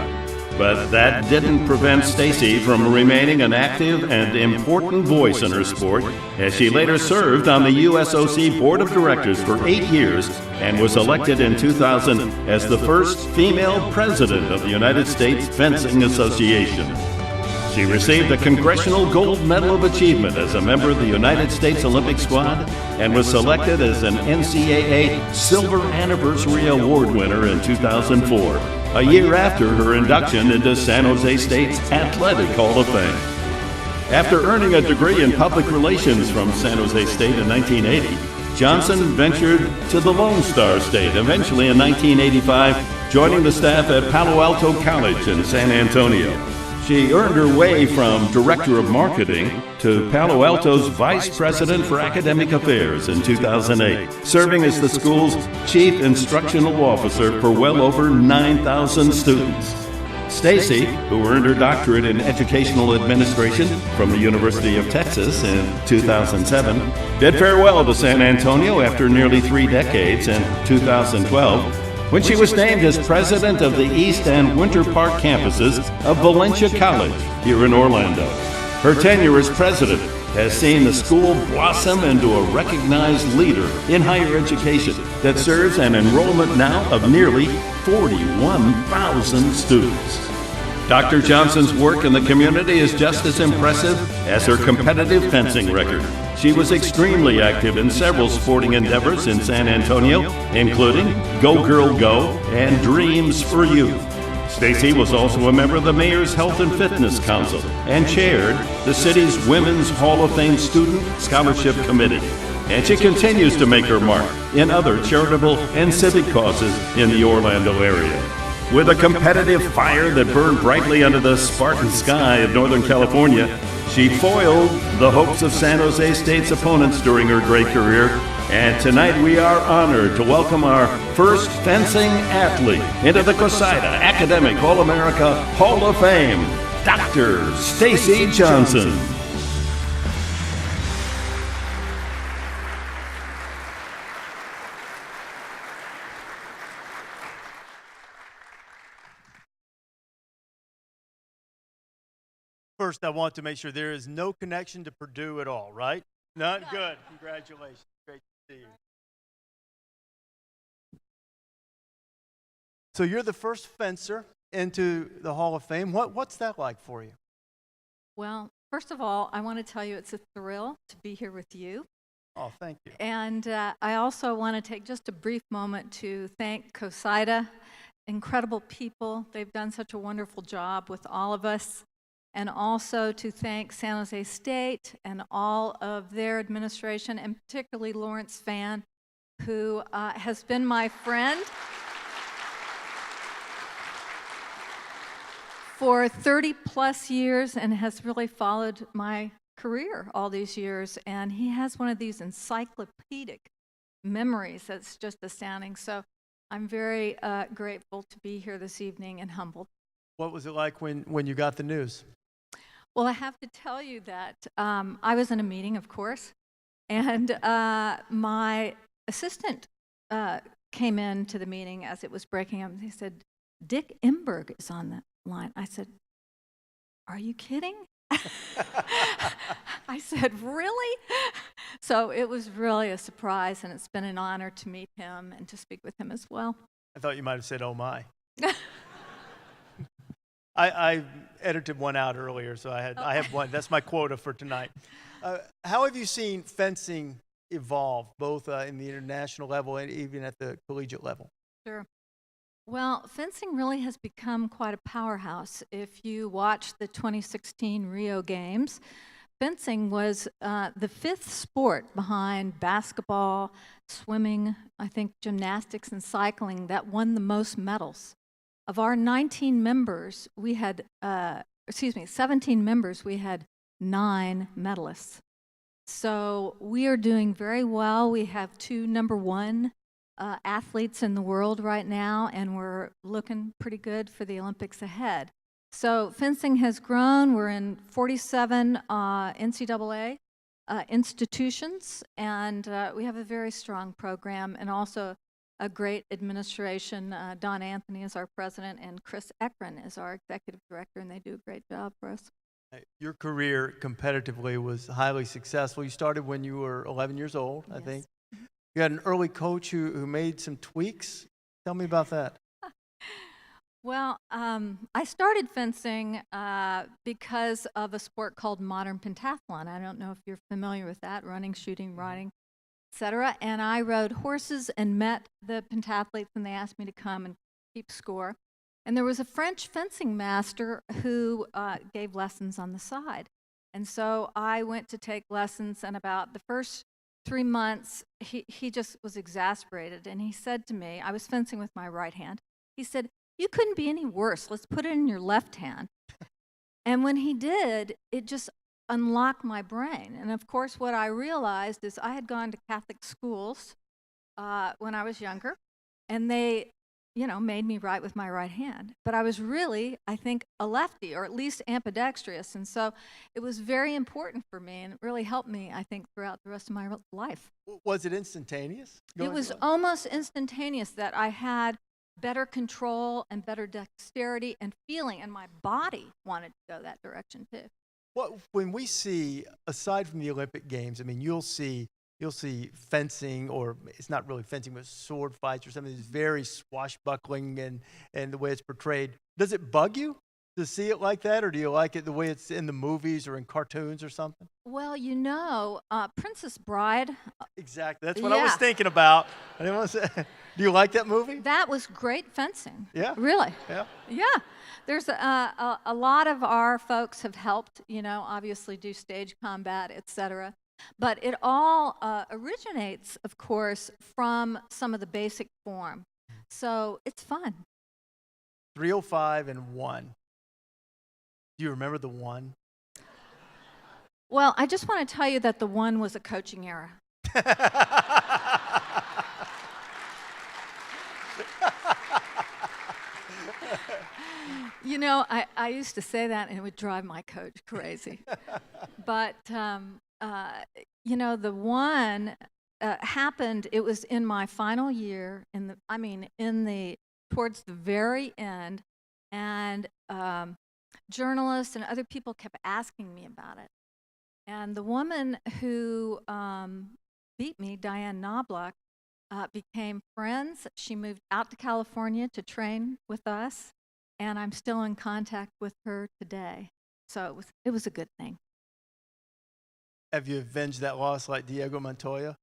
But that didn't prevent Stacy from remaining an active and important voice in her sport, as she later served on the USOC Board of Directors for 8 years and was elected in 2000 as the first female president of the United States Fencing Association. She received the Congressional Gold Medal of Achievement as a member of the United States Olympic Squad and was selected as an NCAA Silver Anniversary Award winner in 2004, a year after her induction into San Jose State's Athletic Hall of Fame. After earning a degree in public relations from San Jose State in 1980, Johnson ventured to the Lone Star State, eventually in 1985, joining the staff at Palo Alto College in San Antonio. She earned her way from Director of Marketing to Palo Alto's Vice President for Academic Affairs in 2008, serving as the school's Chief Instructional Officer for well over 9,000 students. Stacy, who earned her doctorate in educational administration from the University of Texas in 2007, bid farewell to San Antonio after nearly 3 decades in 2012, when she was named as president of the East and Winter Park campuses of Valencia College here in Orlando. Her tenure as president has seen the school blossom into a recognized leader in higher education that serves an enrollment now of nearly 41,000 students. Dr. Johnson's work in the community is just as impressive as her competitive fencing record. She was extremely active in several sporting endeavors in San Antonio, including Go Girl Go and Dreams for Youth. Stacy was also a member of the Mayor's Health and Fitness Council and chaired the city's Women's Hall of Fame Student Scholarship Committee. And she continues to make her mark in other charitable and civic causes in the Orlando area. With a competitive fire that burned brightly under the Spartan sky of Northern California, she foiled the hopes of San Jose State's opponents during her great career. And tonight we are honored to welcome our first fencing athlete into the Cosider Academic All-America Hall of Fame, Dr. Stacy Johnson. First, I want to make sure there is no connection to Purdue at all, right? None? Good. Congratulations. Great to see you. So you're the first fencer into the Hall of Fame. What's that like for you? Well, first of all, I want to tell you it's a thrill to be here with you. Oh, thank you. And I also want to take just a brief moment to thank Cosider. Incredible people. They've done such a wonderful job with all of us. And also to thank San Jose State and all of their administration, and particularly Lawrence Fan, who has been my friend for 30 plus years and has really followed my career all these years. And he has one of these encyclopedic memories that's just astounding. So I'm very grateful to be here this evening and humbled. What was it like when you got the news? Well, I have to tell you that I was in a meeting, of course, and my assistant came into the meeting as it was breaking up. He said, "Dick Enberg is on the line." I said, "Are you kidding?" I said, "Really?" So it was really a surprise, and it's been an honor to meet him and to speak with him as well. I thought you might have said, "Oh my." I edited one out earlier, so I have one. That's my quota for tonight. How have you seen fencing evolve, both in the international level and even at the collegiate level? Sure. Well, fencing really has become quite a powerhouse. If you watch the 2016 Rio Games, fencing was the fifth sport behind basketball, swimming, I think gymnastics and cycling that won the most medals. Of our 19 members, we had, 17 members, we had 9 medalists. So we are doing very well. We have 2 number 1 athletes in the world right now, and we're looking pretty good for the Olympics ahead. So fencing has grown. We're in 47 NCAA institutions, and we have a very strong program and also a great administration. Don Anthony is our president, and Chris Ekron is our executive director, and they do a great job for us. Your career competitively was highly successful. You started when you were 11 years old, I think. You had an early coach who made some tweaks. Tell me about that. Well, I started fencing because of a sport called modern pentathlon. I don't know if you're familiar with that, running, shooting, riding, etc. And I rode horses and met the pentathletes, and they asked me to come and keep score. And there was a French fencing master who gave lessons on the side. And so I went to take lessons, and about the first 3 months, he just was exasperated. And he said to me, I was fencing with my right hand, he said, "You couldn't be any worse. Let's put it in your left hand." And when he did, it just unlocked my brain. And of course, what I realized is I had gone to Catholic schools when I was younger, and they, made me write with my right hand. But I was really, I think, a lefty, or at least ambidextrous. And so it was very important for me, and it really helped me, I think, throughout the rest of my life. Was it instantaneous? It was almost instantaneous that I had better control and better dexterity and feeling, and my body wanted to go that direction too. Well, when we see, aside from the Olympic Games, I mean, you'll see fencing, or it's not really fencing, but sword fights or something that's very swashbuckling and the way it's portrayed. Does it bug you to see it like that, or do you like it the way it's in the movies or in cartoons or something? Well, Princess Bride. Exactly. That's what I was thinking about. I didn't want to say. Do you like that movie? That was great fencing. Yeah. Really? Yeah. Yeah. There's a lot of our folks have helped, obviously do stage combat, etc. But it all originates, of course, from some of the basic form. So it's fun. 305 and 1. Do you remember the 1? Well, I just want to tell you that the 1 was a coaching error. I used to say that, and it would drive my coach crazy. But, the 1 happened, it was in my final year, towards the very end, and journalists and other people kept asking me about it. And the woman who beat me, Diane Knobloch, became friends. She moved out to California to train with us, and I'm still in contact with her today. So it was a good thing. Have you avenged that loss like Diego Montoya?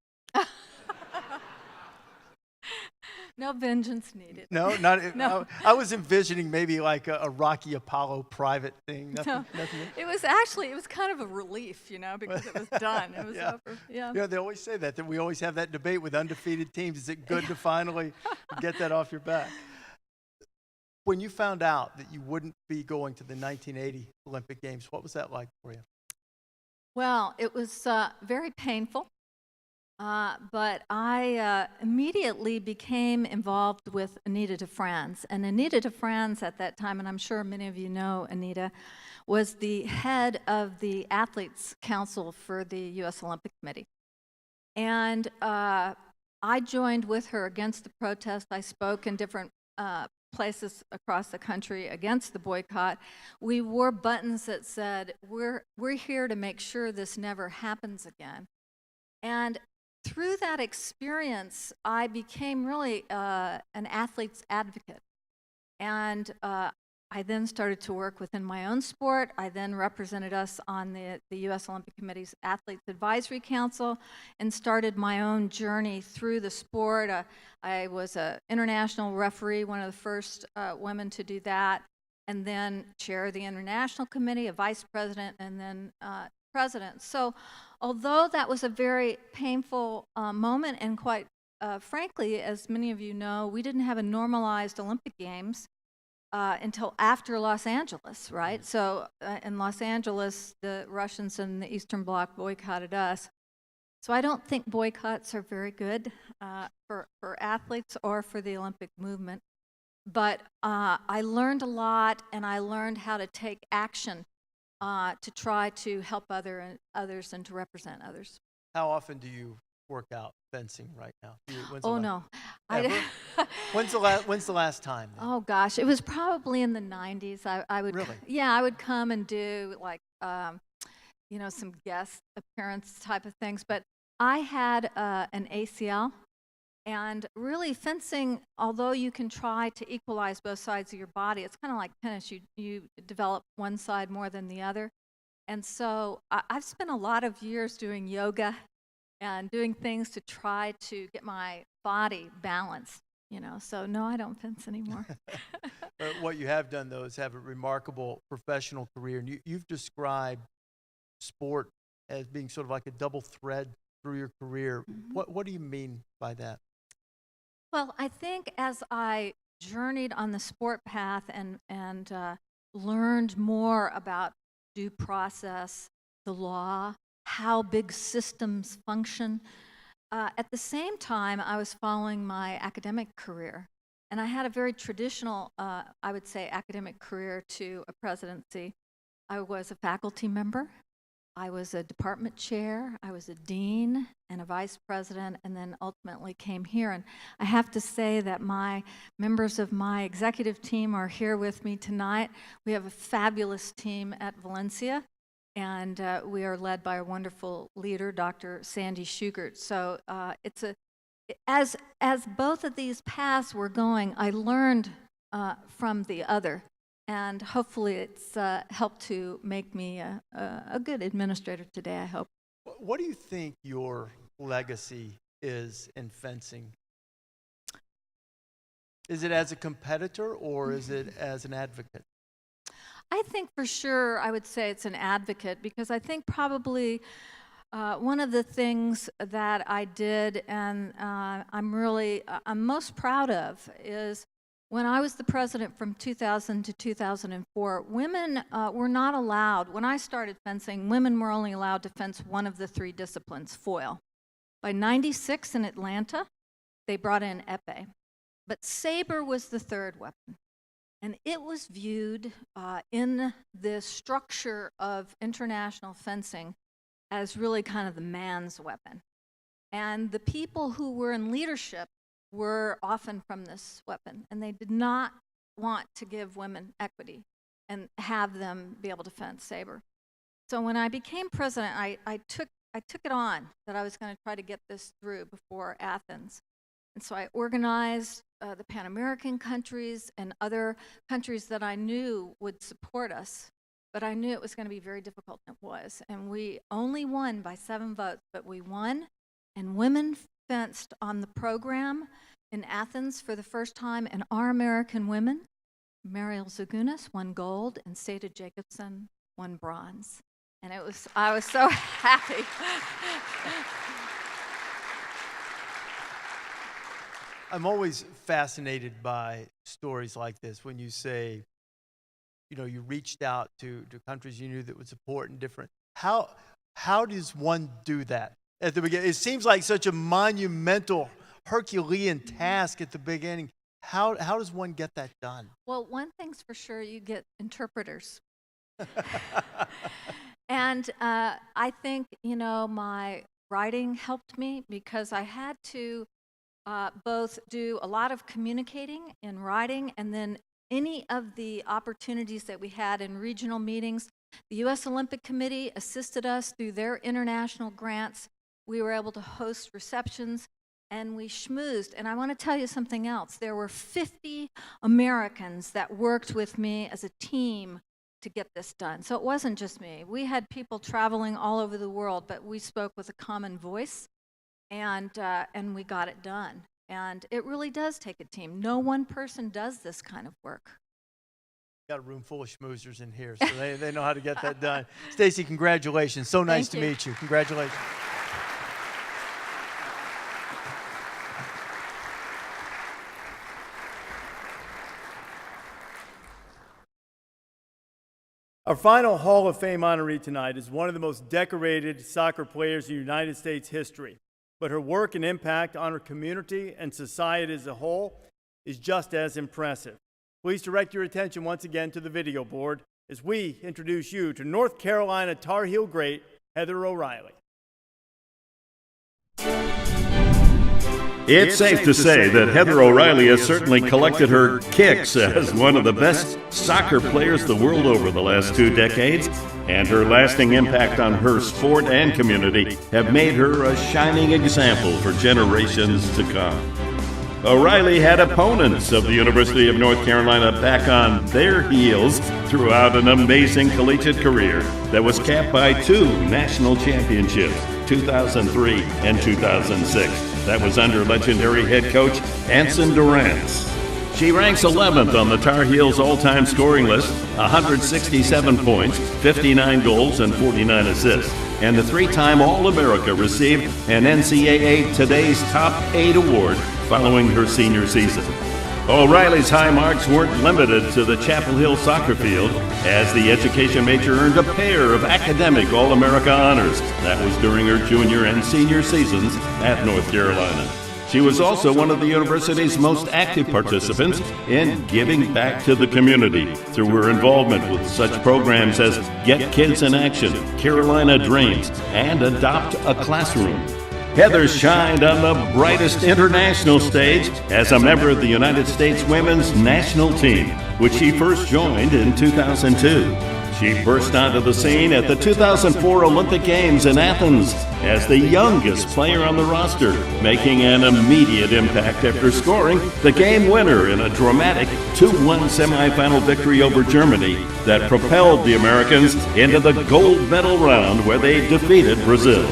No vengeance needed. No, not. No. I was envisioning maybe like a Rocky Apollo private thing. Nothing. No. Nothing. It was kind of a relief, because it was done. It was Yeah. over. Yeah. Yeah, they always say that we always have that debate with undefeated teams. Is it good to finally get that off your back? When you found out that you wouldn't be going to the 1980 Olympic Games, what was that like for you? Well, it was very painful, but I immediately became involved with Anita DeFranz. And Anita DeFranz at that time, and I'm sure many of you know Anita, was the head of the Athletes Council for the U.S. Olympic Committee. And I joined with her against the protest. I spoke in different places across the country against the boycott. We wore buttons that said, we're here to make sure this never happens again. And through that experience, I became really an athlete's advocate. And I then started to work within my own sport. I then represented us on the U.S. Olympic Committee's Athletes Advisory Council and started my own journey through the sport. I was an international referee, one of the first women to do that, and then chair of the International Committee, a vice president, and then president. So although that was a very painful moment, and quite frankly, as many of you know, we didn't have a normalized Olympic Games until after Los Angeles, right? So in Los Angeles, the Russians and the Eastern Bloc boycotted us. So I don't think boycotts are very good for athletes or for the Olympic movement. But I learned a lot, and I learned how to take action to try to help others and to represent others. How often do you work out fencing right now? No. Ever? When's the last time? Then? Oh gosh, it was probably in the 90s. I would Really? Yeah, I would come and do like some guest appearance type of things. But I had an ACL, and really fencing, although you can try to equalize both sides of your body, it's kind of like tennis. You develop one side more than the other. And so I've spent a lot of years doing yoga and doing things to try to get my body balanced, So no, I don't fence anymore. What you have done, though, is have a remarkable professional career. And you've described sport as being sort of like a double thread through your career. Mm-hmm. What do you mean by that? Well, I think as I journeyed on the sport path and learned more about due process, the law, how big systems function, at the same time, I was following my academic career. And I had a very traditional, I would say, academic career to a presidency. I was a faculty member. I was a department chair. I was a dean and a vice president, and then ultimately came here. And I have to say that my members of my executive team are here with me tonight. We have a fabulous team at Valencia. And we are led by a wonderful leader, Dr. Sandy Schugert. So as both of these paths were going, I learned from the other, and hopefully it's helped to make me a good administrator today, I hope. What do you think your legacy is in fencing? Is it as a competitor, or is it as an advocate? I think for sure I would say it's an advocate, because I think probably one of the things that I did and I'm most proud of is when I was the president from 2000 to 2004, women were not allowed. When I started fencing, women were only allowed to fence one of the three disciplines, foil. By 96 in Atlanta, they brought in épée. But saber was the third weapon. And it was viewed in the structure of international fencing as really kind of the man's weapon. And the people who were in leadership were often from this weapon, and they did not want to give women equity and have them be able to fence saber. So when I became president, I took it on that I was going to try to get this through before Athens. And so I organized the Pan American countries and other countries that I knew would support us. But I knew it was going to be very difficult, and it was. And we only won by 7 votes, but we won. And women fenced on the program in Athens for the first time, and our American women, Mariel Zagunas won gold, and Seda Jacobson won bronze. And I was so happy. I'm always fascinated by stories like this when you say, you know, you reached out to countries you knew that would support and different. How does one do that at the beginning? It seems like such a monumental, Herculean task at the beginning. How does one get that done? Well, one thing's for sure, you get interpreters. And I think, you know, my writing helped me because I had to both do a lot of communicating in writing, and then any of the opportunities that we had in regional meetings. The U.S. Olympic Committee assisted us through their international grants. We were able to host receptions, and we schmoozed. And I want to tell you something else. There were 50 Americans that worked with me as a team to get this done. So it wasn't just me. We had people traveling all over the world, but we spoke with a common voice, and we got it done. And it really does take a team. No one person does this kind of work. Got a room full of schmoozers in here, so they know how to get that done. Stacey, congratulations. So nice to meet you. Congratulations. Our final Hall of Fame honoree tonight is one of the most decorated soccer players in United States history, but her work and impact on her community and society as a whole is just as impressive. Please direct your attention once again to the video board as we introduce you to North Carolina Tar Heel great Heather O'Reilly. It's safe to say that Heather O'Reilly has certainly collected her kicks as one of the best soccer players the world over the last 2 decades, and her lasting impact on her sport and community have made her a shining example for generations to come. O'Reilly had opponents of the University of North Carolina back on their heels throughout an amazing collegiate career that was capped by 2 national championships, 2003 and 2006. That was under legendary head coach Anson Durrance. She ranks 11th on the Tar Heels all-time scoring list, 167 points, 59 goals, and 49 assists. And the 3-time All-America received an NCAA Today's Top 8 award following her senior season. O'Reilly's high marks weren't limited to the Chapel Hill soccer field, as the education major earned a pair of academic All-America honors. That was during her junior and senior seasons at North Carolina. She was also one of the university's most active participants in giving back to the community through her involvement with such programs as Get Kids in Action, Carolina Dreams, and Adopt a Classroom. Heather shined on the brightest international stage as a member of the United States women's national team, which she first joined in 2002. She burst onto the scene at the 2004 Olympic Games in Athens as the youngest player on the roster, making an immediate impact after scoring the game winner in a dramatic 2-1 semifinal victory over Germany that propelled the Americans into the gold medal round where they defeated Brazil.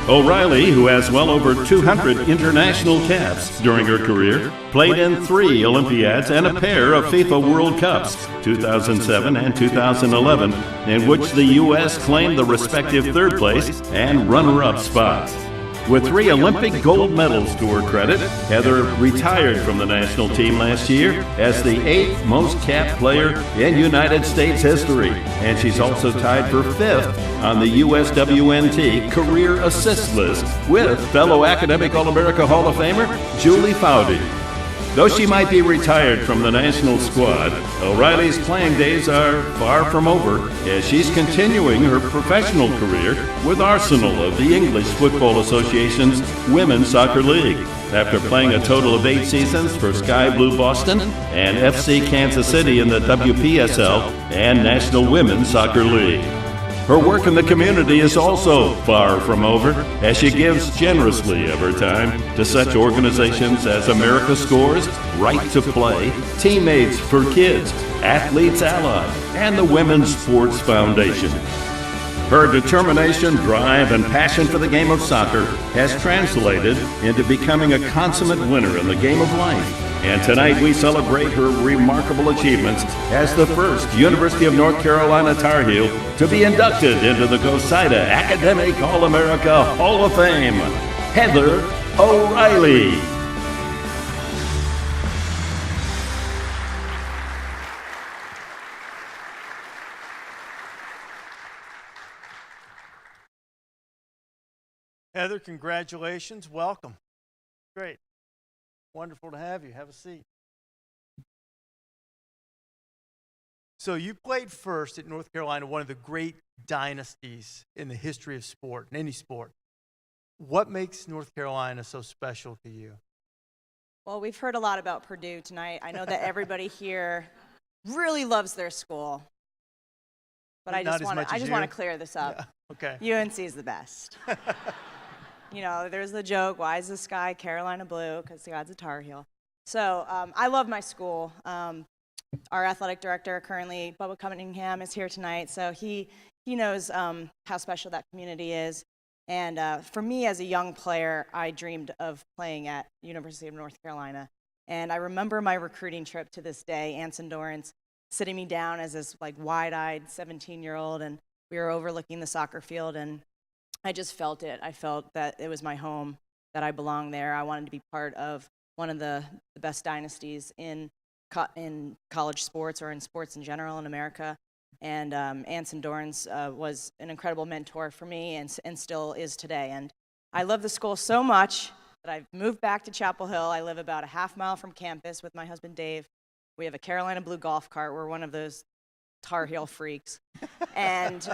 O'Reilly, who has well over 200 international caps during her career, played in 3 Olympiads and a pair of FIFA World Cups, 2007 and 2011, in which the U.S. claimed the respective 3rd place and runner-up spots. With 3 Olympic gold medals to her credit, Heather retired from the national team last year as the 8th most capped player in United States history, and she's also tied for 5th on the USWNT career assist list with fellow academic All-America Hall of Famer Julie Foudy. Though she might be retired from the national squad, O'Reilly's playing days are far from over as she's continuing her professional career with Arsenal of the English Football Association's Women's Soccer League, after playing a total of 8 seasons for Sky Blue Boston and FC Kansas City in the WPSL and National Women's Soccer League. Her work in the community is also far from over, as she gives generously of her time to such organizations as America Scores, Right to Play, Teammates for Kids, Athletes Ally, and the Women's Sports Foundation. Her determination, drive, and passion for the game of soccer has translated into becoming a consummate winner in the game of life. And tonight we celebrate her remarkable achievements as the first University of North Carolina Tar Heel to be inducted into the Cosider Academic All-America Hall of Fame, Heather O'Reilly. Heather, congratulations. Welcome. Great. Wonderful to have you. Have a seat. So you played first at North Carolina, one of the great dynasties in the history of sport, in any sport. What makes North Carolina so special to you? Well, we've heard a lot about Purdue tonight. I know that everybody here really loves their school. But I just want to clear this up. Yeah. Okay. UNC is the best. You know, there's the joke, why is the sky Carolina blue? Because God's a Tar Heel. So I love my school. Our athletic director currently, Bubba Cunningham, is here tonight. So he knows how special that community is. And for me as a young player, I dreamed of playing at University of North Carolina. And I remember my recruiting trip to this day, Anson Dorrance sitting me down as this like wide-eyed 17-year-old, and we were overlooking the soccer field, and I just felt it. I felt that it was my home, that I belonged there. I wanted to be part of one of the best dynasties in college sports or in sports in general in America. And Anson Dorrance was an incredible mentor for me and still is today. And I love the school so much that I've moved back to Chapel Hill. I live about a half mile from campus with my husband, Dave. We have a Carolina blue golf cart. We're one of those Tar Heel freaks. And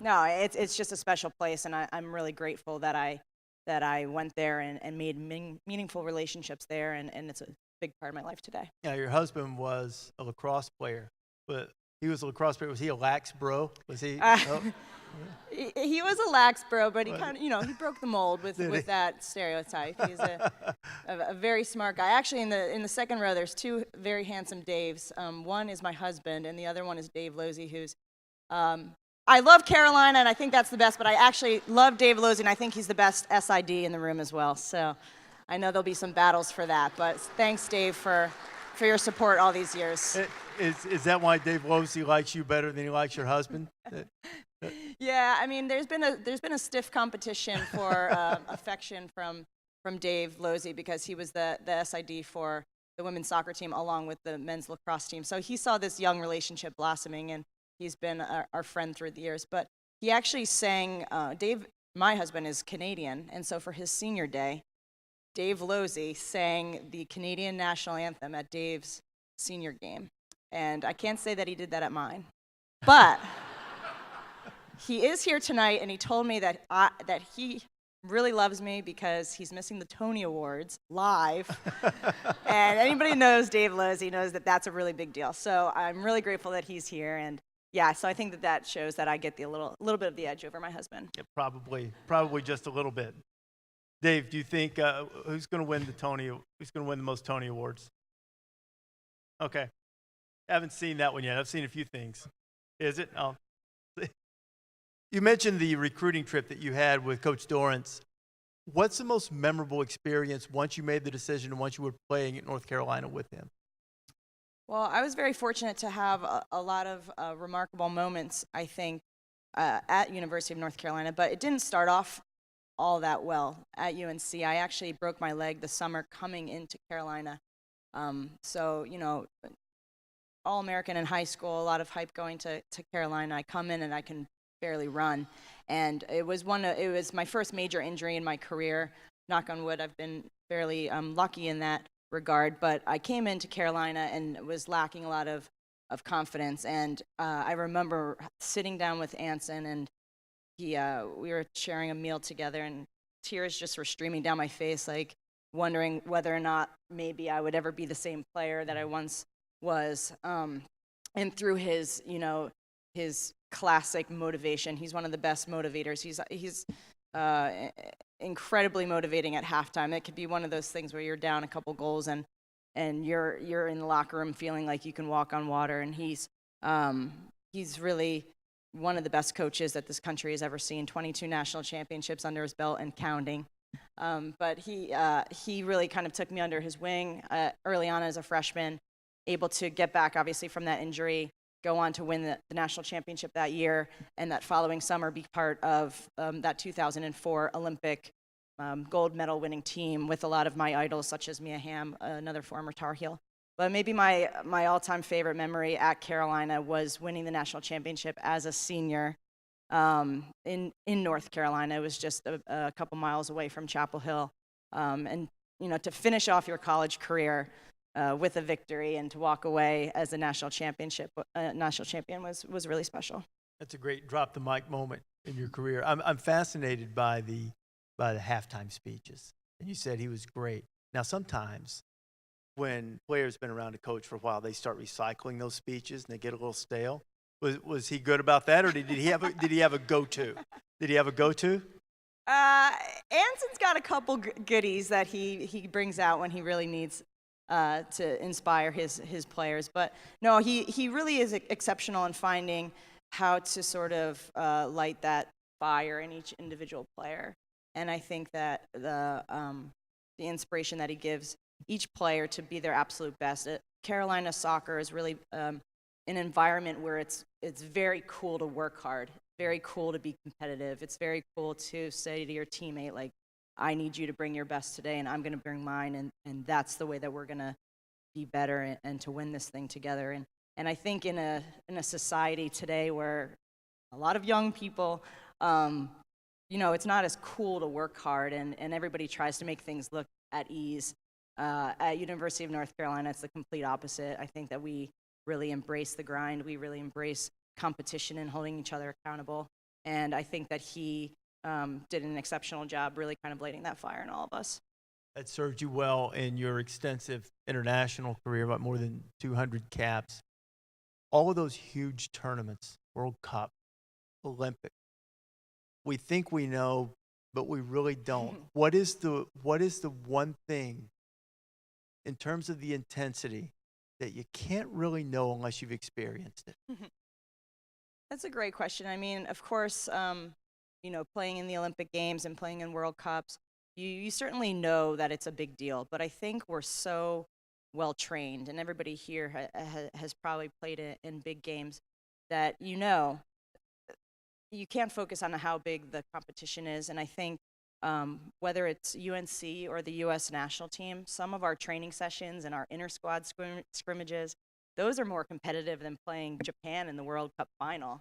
no, it's just a special place, and I'm really grateful that I went there and made meaningful relationships there, and it's a big part of my life today. Yeah, your husband was a lacrosse player, but he was a lacrosse player. Was he a lax bro? Was he? He was a lax bro, but he kind of, he broke the mold with that stereotype. He's a very smart guy. Actually, in the second row, there's two very handsome Daves. One is my husband, and the other one is Dave Losey, who's I love Carolina, and I think that's the best, but I actually love Dave Losey, and I think he's the best SID in the room as well. So I know there'll be some battles for that, but thanks, Dave, for your support all these years. Is that why Dave Losey likes you better than he likes your husband? Yeah, I mean, there's been a stiff competition for affection from Dave Losey because he was the SID for the women's soccer team along with the men's lacrosse team. So he saw this young relationship blossoming, and he's been our friend through the years. But he actually sang, Dave, my husband, is Canadian, and so for his senior day, Dave Losey sang the Canadian national anthem at Dave's senior game. And I can't say that he did that at mine. But he is here tonight, and he told me that he really loves me because he's missing the Tony Awards live. And anybody who knows Dave Losey knows that that's a really big deal. So I'm really grateful that he's here. And yeah, so I think that shows that I get the little bit of the edge over my husband. Yeah, probably just a little bit. Dave, do you think who's going to win the most Tony Awards? Okay. I haven't seen that one yet. I've seen a few things. Is it? Oh. You mentioned the recruiting trip that you had with Coach Dorrance. What's the most memorable experience once you made the decision and once you were playing at North Carolina with him? Well, I was very fortunate to have a lot of remarkable moments, I think, at University of North Carolina, but it didn't start off all that well at UNC. I actually broke my leg the summer coming into Carolina. So, All-American in high school, a lot of hype going to Carolina. I come in and I can barely run. And it was my first major injury in my career. Knock on wood, I've been fairly lucky in that regard. But I came into Carolina and was lacking a lot of confidence. And I remember sitting down with Anson, and we were sharing a meal together, and tears just were streaming down my face, like wondering whether or not maybe I would ever be the same player that I once was. And through his classic motivation. He's one of the best motivators. He's incredibly motivating at halftime. It could be one of those things where you're down a couple goals and you're in the locker room feeling like you can walk on water. And he's really one of the best coaches that this country has ever seen. 22 national championships under his belt and counting. But he really kind of took me under his wing early on as a freshman, able to get back obviously from that injury, go on to win the national championship that year, and that following summer be part of that 2004 Olympic gold medal winning team with a lot of my idols such as Mia Hamm, another former Tar Heel. But maybe my all-time favorite memory at Carolina was winning the national championship as a senior in North Carolina. It was just a couple miles away from Chapel Hill. And to finish off your college career with a victory and to walk away as a national champion was really special. That's a great drop the mic moment in your career. I'm fascinated by the halftime speeches. And you said he was great. Now sometimes when players been around a coach for a while, they start recycling those speeches and they get a little stale. Was he good about that, or did he have a go-to? Did he have a go-to? Anson's got a couple goodies that he brings out when he really needs to inspire his players. But no, he really is exceptional in finding how to sort of light that fire in each individual player. And I think that the inspiration that he gives each player to be their absolute best. Carolina soccer is really an environment where it's very cool to work hard, very cool to be competitive. It's very cool to say to your teammate, like, I need you to bring your best today, and I'm going to bring mine, and that's the way that we're going to be better and to win this thing together. And I think in a society today where a lot of young people, it's not as cool to work hard, and everybody tries to make things look at ease. At University of North Carolina, it's the complete opposite. I think that we really embrace the grind. We really embrace competition and holding each other accountable. And I think that he did an exceptional job really kind of lighting that fire in all of us. That served you well in your extensive international career, about more than 200 caps. All of those huge tournaments, World Cup, Olympic, we think we know, but we really don't. What is the one thing in terms of the intensity that you can't really know unless you've experienced it? That's a great question. I mean, of course, playing in the Olympic Games and playing in World Cups, you certainly know that it's a big deal. But I think we're so well trained, and everybody here has probably played in big games, that you can't focus on how big the competition is. And I think whether it's UNC or the U.S. national team, some of our training sessions and our inter-squad scrimmages, those are more competitive than playing Japan in the World Cup final.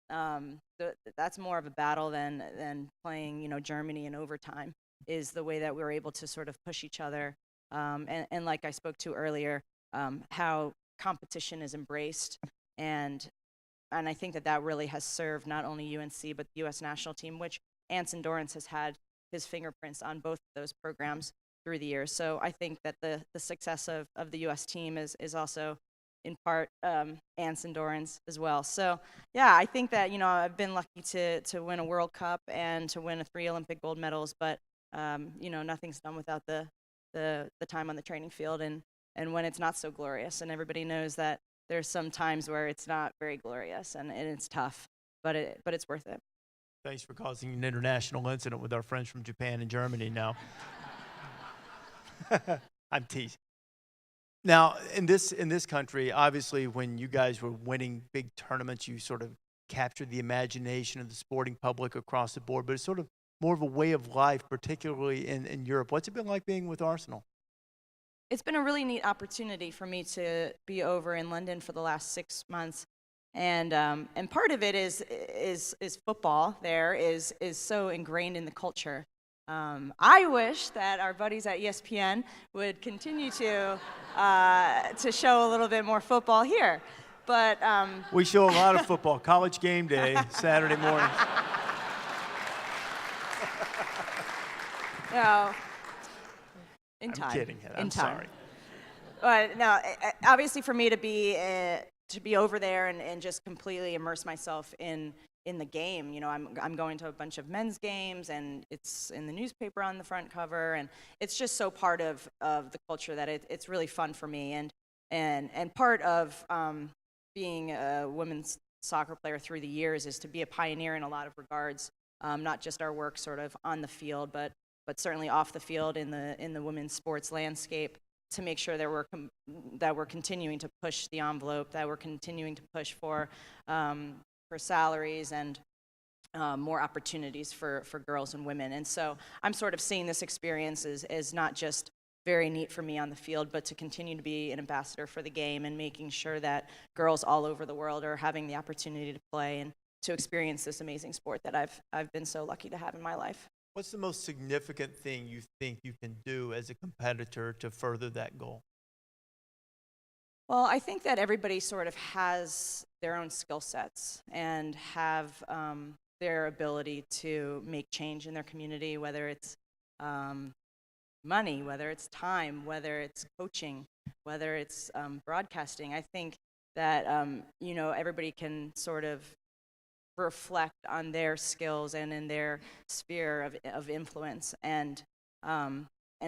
That's more of a battle than playing, Germany in overtime, is the way that we're able to sort of push each other. And like I spoke to earlier, how competition is embraced. And I think that really has served not only UNC, but the U.S. national team, which Anson Dorrance has had his fingerprints on both of those programs through the years. So I think that the success of the U.S. team is also in part Anson Dorrance as well. So yeah, I think that I've been lucky to win a World Cup and to win 3 Olympic gold medals, but nothing's done without the time on the training field and when it's not so glorious. And everybody knows that there's some times where it's not very glorious and it's tough, but it's worth it. Thanks for causing an international incident with our friends from Japan and Germany now. I'm teasing. Now, in this country, obviously, when you guys were winning big tournaments, you sort of captured the imagination of the sporting public across the board, but it's sort of more of a way of life, particularly in Europe. What's it been like being with Arsenal? It's been a really neat opportunity for me to be over in London for the last 6 months. And part of it is football there is so ingrained in the culture. I wish that our buddies at ESPN would continue to show a little bit more football here. But we show a lot of football. College Game Day, Saturday morning. No, in time. I'm kidding. I'm sorry. But no, obviously for me to be to be over there and just completely immerse myself in the game. You know, I'm going to a bunch of men's games, and it's in the newspaper on the front cover, and it's just so part of the culture that it's really fun for me. And part of being a women's soccer player through the years is to be a pioneer in a lot of regards, not just our work sort of on the field, but certainly off the field in the women's sports landscape, to make sure that we're continuing to push the envelope, that we're continuing to push for salaries and more opportunities for girls and women. And so I'm sort of seeing this experience as not just very neat for me on the field, but to continue to be an ambassador for the game and making sure that girls all over the world are having the opportunity to play and to experience this amazing sport that I've been so lucky to have in my life. What's the most significant thing you think you can do as a competitor to further that goal? Well, I think that everybody sort of has their own skill sets and have their ability to make change in their community, whether it's money, whether it's time, whether it's coaching, whether it's broadcasting. I think that you know, everybody can sort of reflect on their skills and in their sphere of influence. And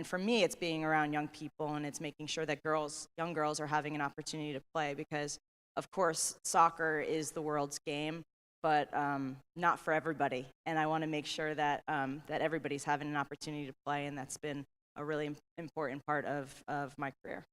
for me, it's being around young people, and it's making sure that young girls are having an opportunity to play, because of course soccer is the world's game, but not for everybody. And I want to make sure that that everybody's having an opportunity to play, and that's been a really important part of my career.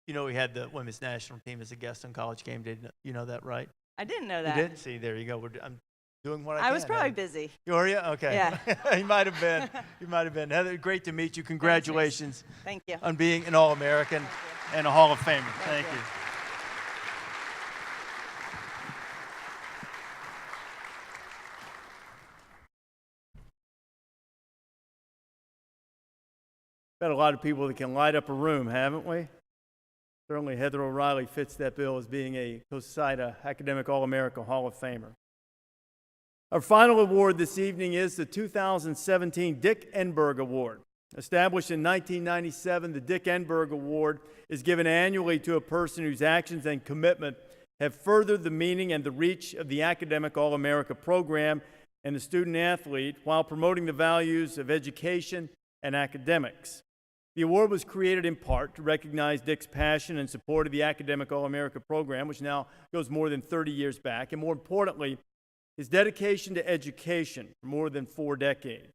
You know, we had the women's national team as a guest on College Game Day. You know that, right? I didn't know that. You did? See, there you go. I'm doing what I can. I was probably busy. Were you? Okay. Yeah. You might have been. You might have been. Heather, great to meet you. Congratulations. Thank you. On being an All-American and a Hall of Famer. Thank you. Got a lot of people that can light up a room, haven't we? Certainly Heather O'Reilly fits that bill as being a Cosider Academic All-America Hall of Famer. Our final award this evening is the 2017 Dick Enberg Award. Established in 1997, the Dick Enberg Award is given annually to a person whose actions and commitment have furthered the meaning and the reach of the Academic All-America program and the student athlete while promoting the values of education and academics. The award was created in part to recognize Dick's passion and support of the Academic All-America program, which now goes more than 30 years back, and more importantly, his dedication to education for more than 4 decades.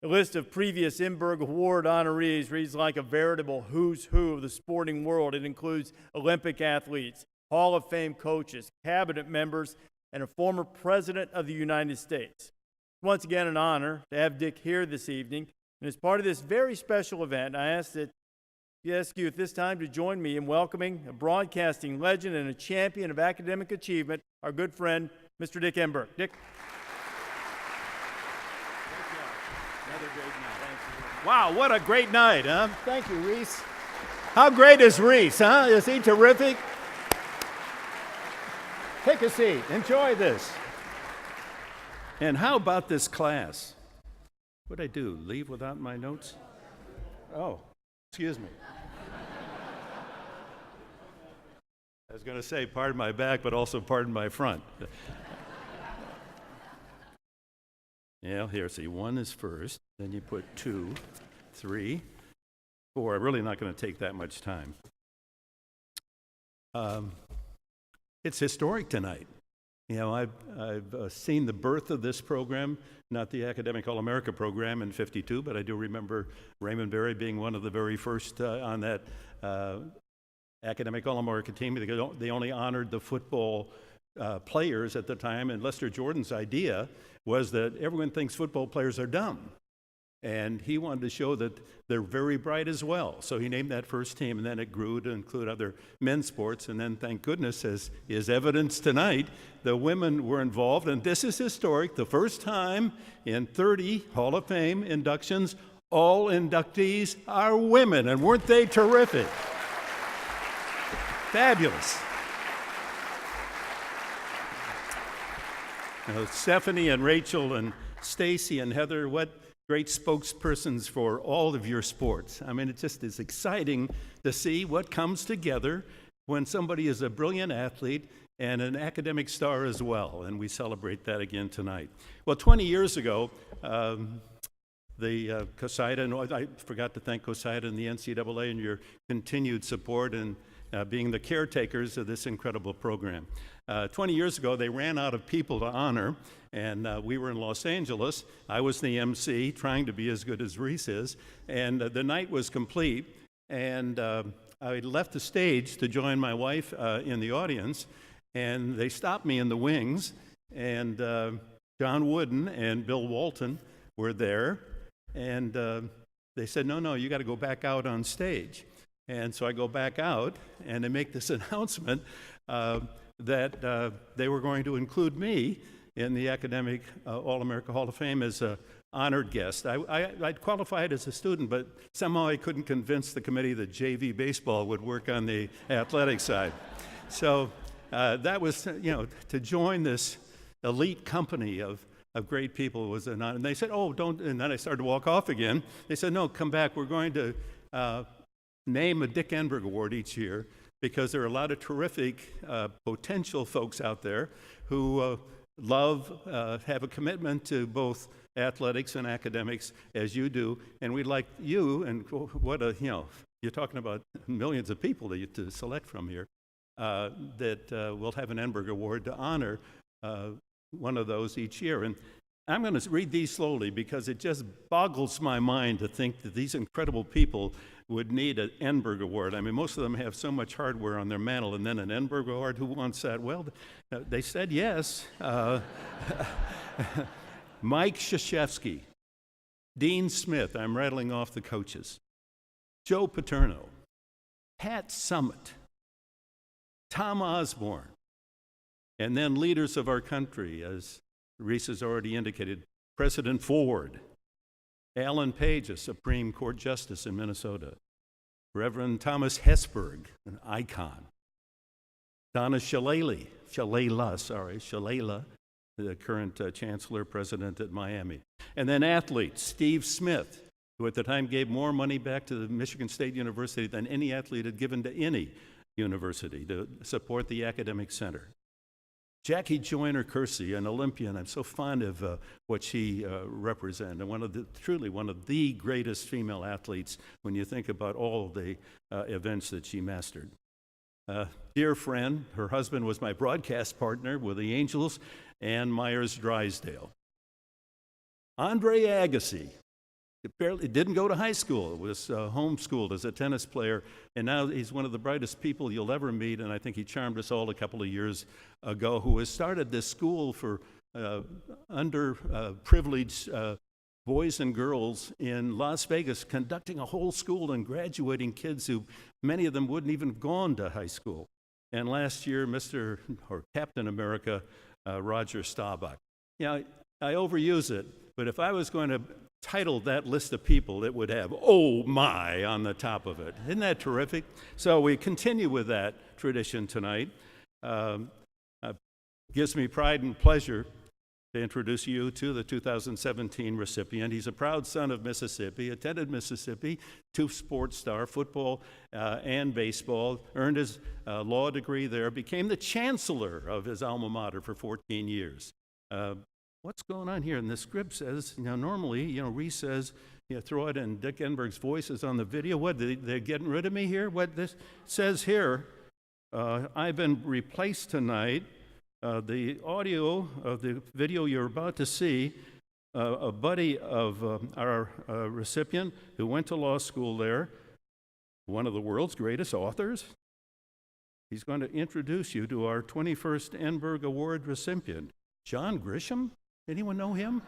The list of previous Enberg Award honorees reads like a veritable who's who of the sporting world. It includes Olympic athletes, Hall of Fame coaches, cabinet members, and a former president of the United States. Once again, an honor to have Dick here this evening. And as part of this very special event, I ask you at this time to join me in welcoming a broadcasting legend and a champion of academic achievement, our good friend, Mr. Dick Enberg. Dick. Another great night. Wow, what a great night, huh? Thank you, Rece. How great is Rece, huh? Is he terrific? Take a seat. Enjoy this. And how about this class? What'd I do? Leave without my notes? Oh, excuse me. I was going to say pardon my back, but also pardon my front. Yeah, here, see, 1 is first, then you put 2, 3, 4. I'm really not going to take that much time. It's historic tonight. You know, I've seen the birth of this program, not the Academic All-America program in '52, but I do remember Raymond Berry being one of the very first on that Academic All-America team. They only honored the football players at the time, and Lester Jordan's idea was that everyone thinks football players are dumb. And he wanted to show that they're very bright as well. So he named that first team, and then it grew to include other men's sports. And then, thank goodness, as is evidence tonight, the women were involved. And this is historic, the first time in 30 Hall of Fame inductions, all inductees are women. And weren't they terrific? Fabulous. Now, Stephanie and Rachel and Stacy and Heather, what great spokespersons for all of your sports. I mean, it just is exciting to see what comes together when somebody is a brilliant athlete and an academic star as well, and we celebrate that again tonight. Well, 20 years ago, the Cosider, and I forgot to thank Cosider and the NCAA and your continued support and being the caretakers of this incredible program. 20 years ago, they ran out of people to honor, and we were in Los Angeles. I was the MC, trying to be as good as Rece is, and the night was complete, and I left the stage to join my wife in the audience, and they stopped me in the wings, and John Wooden and Bill Walton were there, and they said, no, you got to go back out on stage. And so I go back out, and they make this announcement that they were going to include me in the Academic All-America Hall of Fame as an honored guest. I'd qualified as a student, but somehow I couldn't convince the committee that JV baseball would work on the athletic side. So that was, to join this elite company of great people was an honor. And they said, oh, don't, and then I started to walk off again. They said, no, come back. We're going to name a Dick Enberg Award each year because there are a lot of terrific potential folks out there who have a commitment to both athletics and academics as you do, and we'd like you, and you're talking about millions of people to select from here, that we'll have an Enberg Award to honor one of those each year. And I'm going to read these slowly because it just boggles my mind to think that these incredible people would need an Enberg Award. I mean, most of them have so much hardware on their mantle, and then an Enberg Award, who wants that? Well, they said yes. Mike Krzyzewski, Dean Smith, I'm rattling off the coaches, Joe Paterno, Pat Summitt, Tom Osborne, and then leaders of our country, as Rece has already indicated, President Ford, Alan Page, a Supreme Court Justice in Minnesota, Reverend Thomas Hesburgh, an icon, Donna Shalala, the current Chancellor President at Miami. And then athletes, Steve Smith, who at the time gave more money back to the Michigan State University than any athlete had given to any university to support the academic center. Jackie Joyner-Kersee, an Olympian. I'm so fond of what she represents, and truly one of the greatest female athletes when you think about all the events that she mastered. Dear friend, her husband was my broadcast partner with the Angels and Myers Drysdale. Andre Agassi, didn't go to high school, was homeschooled as a tennis player, and now he's one of the brightest people you'll ever meet, and I think he charmed us all a couple of years ago, who has started this school for underprivileged boys and girls in Las Vegas, conducting a whole school and graduating kids who, many of them wouldn't even have gone to high school. And last year, Captain America, Roger Staubach. I overuse it, but if I was going to title that list of people, it would have "Oh my" on the top of it. Isn't that terrific? So we continue with that tradition tonight. Gives me pride and pleasure to introduce you to the 2017 recipient. He's a proud son of Mississippi, attended Mississippi, two-sport star, football and baseball, earned his law degree there, became the chancellor of his alma mater for 14 years. What's going on here? And the script says, normally, Rece says, throw it in. Dick Enberg's voice is on the video. What, they're getting rid of me here? What this says here, I've been replaced tonight. The audio of the video you're about to see, a buddy of our recipient who went to law school there, one of the world's greatest authors, he's going to introduce you to our 21st Enberg Award recipient, John Grisham. Anyone know him?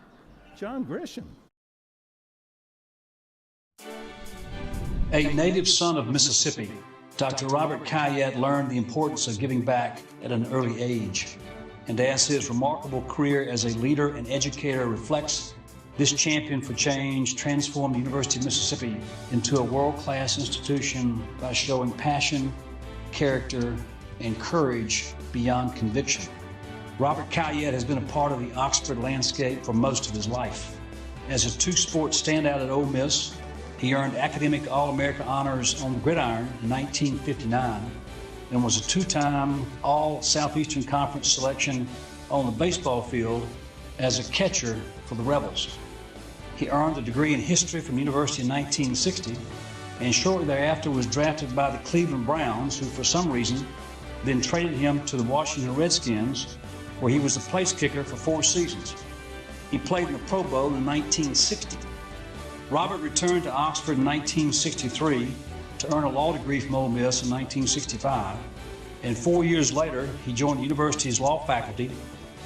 John Grisham. A native son of Mississippi, Dr. Robert Khayat learned the importance of giving back at an early age. And as his remarkable career as a leader and educator reflects, this champion for change transformed the University of Mississippi into a world-class institution by showing passion, character, and courage beyond conviction. Robert Khayat has been a part of the Oxford landscape for most of his life. As a two-sport standout at Ole Miss, he earned academic All-America honors on the gridiron in 1959, and was a two-time All-Southeastern Conference selection on the baseball field as a catcher for the Rebels. He earned a degree in history from the university in 1960, and shortly thereafter was drafted by the Cleveland Browns, who for some reason then traded him to the Washington Redskins, where he was the place kicker for 4 seasons. He played in the Pro Bowl in 1960. Robert returned to Oxford in 1963 to earn a law degree from Ole Miss in 1965, and 4 years later, he joined the university's law faculty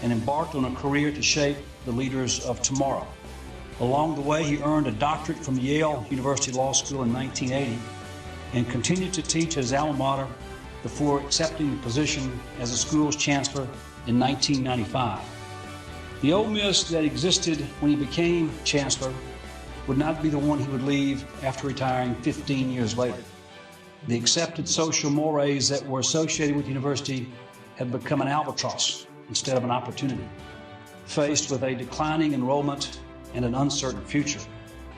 and embarked on a career to shape the leaders of tomorrow. Along the way, he earned a doctorate from Yale University Law School in 1980 and continued to teach at his alma mater before accepting the position as the school's chancellor in 1995. The Ole Miss that existed when he became chancellor would not be the one he would leave after retiring 15 years later. The accepted social mores that were associated with the university had become an albatross instead of an opportunity. Faced with a declining enrollment and an uncertain future,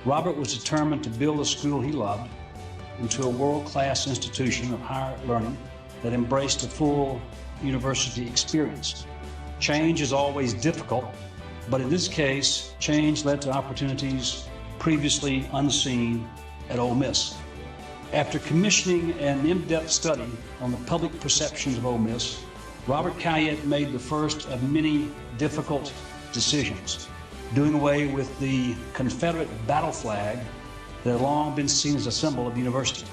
Robert was determined to build a school he loved into a world-class institution of higher learning that embraced a full university experience. Change is always difficult, but in this case, change led to opportunities previously unseen at Ole Miss. After commissioning an in-depth study on the public perceptions of Ole Miss, Robert Khayat made the first of many difficult decisions, doing away with the Confederate battle flag that had long been seen as a symbol of the university.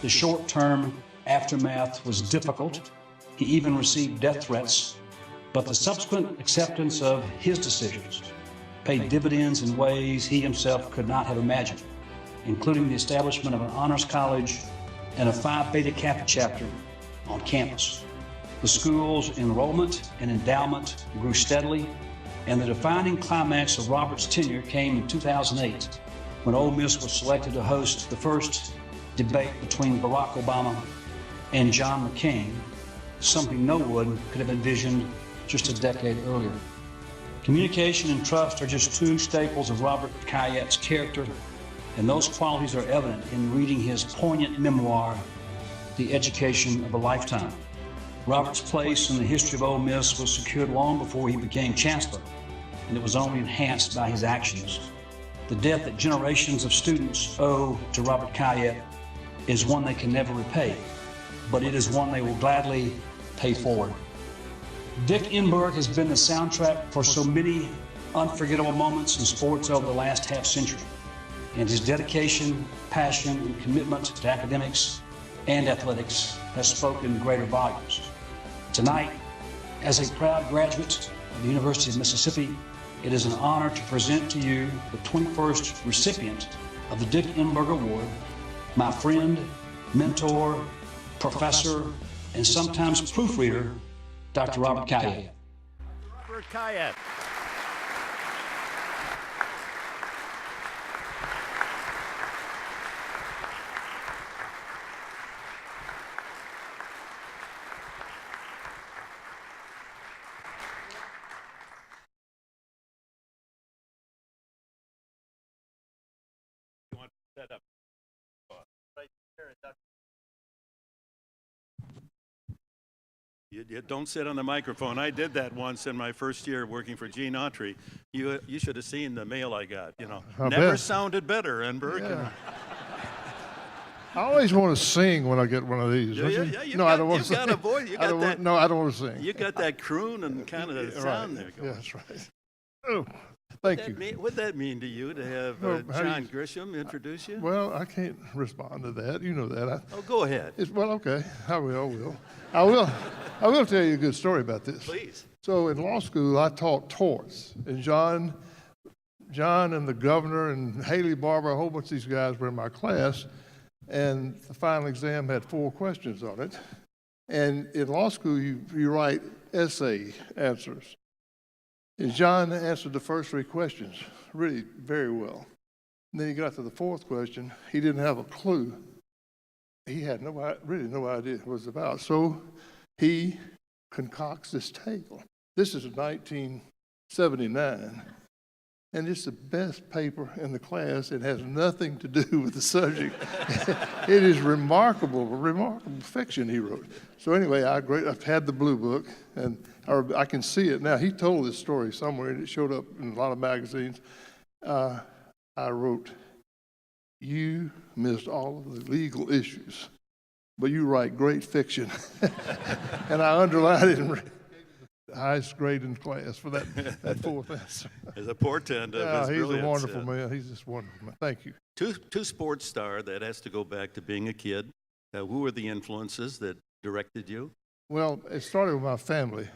The short-term aftermath was difficult. He even received death threats, but the subsequent acceptance of his decisions paid dividends in ways he himself could not have imagined, including the establishment of an honors college and a Phi Beta Kappa chapter on campus. The school's enrollment and endowment grew steadily, and the defining climax of Robert's tenure came in 2008, when Ole Miss was selected to host the first debate between Barack Obama and John McCain, something no one could have envisioned just a decade earlier. Communication and trust are just 2 staples of Robert Khayat's character, and those qualities are evident in reading his poignant memoir, The Education of a Lifetime. Robert's place in the history of Ole Miss was secured long before he became chancellor, and it was only enhanced by his actions. The debt that generations of students owe to Robert Khayat is one they can never repay, but it is one they will gladly pay forward. Dick Enberg has been the soundtrack for so many unforgettable moments in sports over the last half-century, and his dedication, passion, and commitment to academics and athletics has spoken greater volumes. Tonight, as a proud graduate of the University of Mississippi, it is an honor to present to you the 21st recipient of the Dick Enberg Award, my friend, mentor, professor, and sometimes proofreader, Dr. Robert Khayat. Robert Khayat. You want to set up right there, Dr. You don't sit on the microphone. I did that once in my first year working for Gene Autry. You should have seen the mail I got. Never sounded better, Enberg. Yeah. I always want to sing when I get one of these. Yeah, I don't want to sing. Got a voice. I don't want to sing. You got that croon and kind of sound there going. Yeah, that's right. Oh, thank you. What'd that mean to you to have John Grisham introduce you? Well, I can't respond to that. You know that. Go ahead. Okay. I will. I will tell you a good story about this. Please. So in law school, I taught torts, and John and the governor and Haley Barber, a whole bunch of these guys were in my class, and the final exam had 4 questions on it. And in law school, you write essay answers. And John answered the first 3 questions really very well. And then he got to the 4th question. He didn't have a clue. He had really no idea what it was about. So he concocts this tale. This is 1979. And it's the best paper in the class. It has nothing to do with the subject. It is remarkable fiction he wrote. So anyway, I've had the blue book, and I can see it now. He told this story somewhere, and it showed up in a lot of magazines. I wrote, "You missed all of the legal issues, but you write great fiction." And I underlined it and gave the highest grade in class for that fourth answer. As a portent of his he's brilliance. a wonderful man. He's just wonderful, man. Thank you. Two sports star, that has to go back to being a kid. Who were the influences that directed you? Well, it started with my family.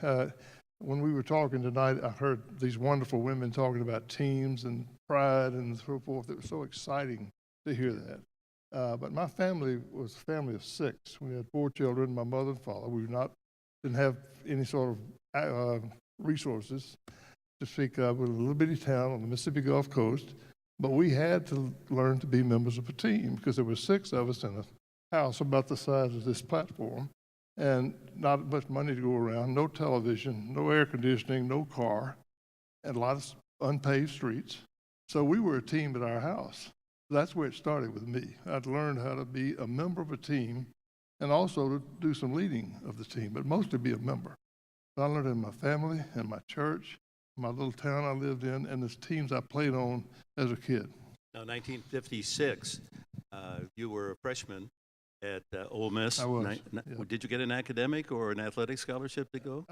When we were talking tonight, I heard these wonderful women talking about teams and pride and so forth. It was so exciting to hear that. But my family was a family of 6. We had 4 children, my mother and father. We didn't have any sort of resources to speak of. We were a little bitty town on the Mississippi Gulf Coast, but we had to learn to be members of a team because there were 6 of us in a house about the size of this platform, and not much money to go around, no television, no air conditioning, no car, and a lot of unpaved streets. So we were a team at our house. That's where it started with me. I'd learned how to be a member of a team and also to do some leading of the team, but mostly be a member. So I learned in my family and my church, my little town I lived in, and the teams I played on as a kid. Now, 1956, you were a freshman at Ole Miss. I was. Yeah. Did you get an academic or an athletic scholarship to go?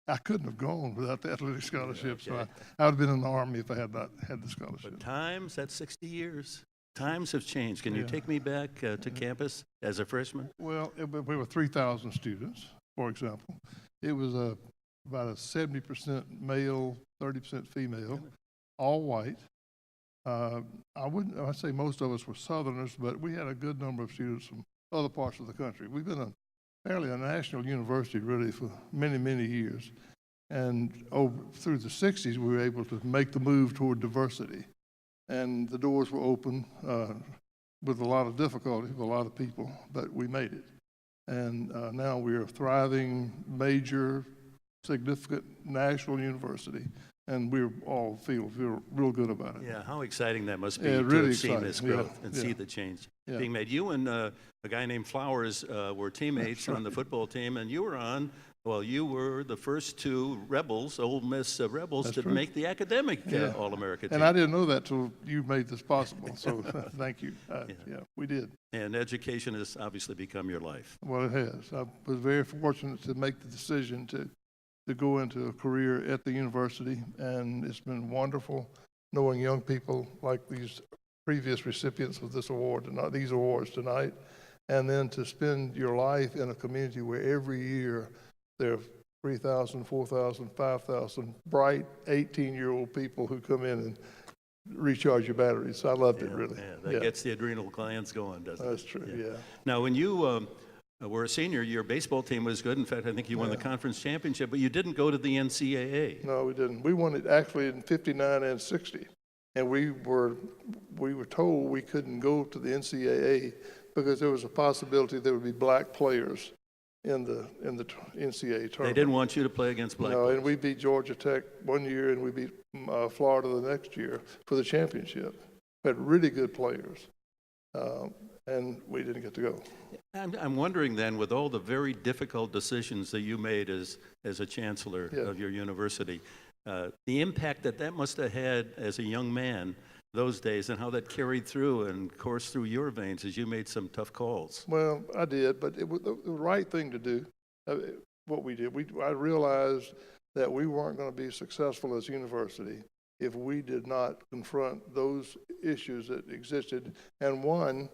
I couldn't have gone without the athletic scholarship, Okay. so I would have been in the Army if I had not had the scholarship. But that's 60 years. Times have changed. Can you take me back to campus as a freshman? Well, we were 3,000 students, for example. It was about a 70% male, 30% female, all white. I'd say most of us were Southerners, but we had a good number of students from other parts of the country. We've been fairly a national university, really, for many, many years. And through the 60s, we were able to make the move toward diversity. And the doors were open with a lot of difficulty for a lot of people, but we made it. And now we're a thriving, major, significant national university. And we all feel real good about it. Yeah, how exciting that must be Yeah, to really have seen exciting. this growth Yeah, and yeah. see the change Yeah. being made. You and a guy named Flowers were teammates on the football team, and you were the first 2 Rebels, Ole Miss Rebels, That's to true. make the academic Yeah. All-America team. And I didn't know that till you made this possible, so thank you. Yeah, we did. And education has obviously become your life. Well, it has. I was very fortunate to make the decision to go into a career at the university, and it's been wonderful knowing young people like these previous recipients of these awards tonight, and then to spend your life in a community where every year there are 3,000, 4,000, 5,000 bright 18-year-old people who come in and recharge your batteries. I loved it, really. Yeah, that gets the adrenal glands going, doesn't it? That's true, yeah. Now, when you were a senior, your baseball team was good. In fact, I think you won the conference championship, but you didn't go to the NCAA. No, we didn't. We won it actually in 59 and 60. And we were told we couldn't go to the NCAA because there was a possibility there would be black players in the NCAA tournament. They didn't want you to play against black players. And we beat Georgia Tech one year, and we beat Florida the next year for the championship. We had really good players, and we didn't get to go. I'm wondering then, with all the very difficult decisions that you made as a chancellor of your university, the impact that must have had as a young man those days, and how that carried through and coursed through your veins as you made some tough calls. Well, I did, but it was the right thing to do. What we did, I realized that we weren't going to be successful as a university if we did not confront those issues that existed, and one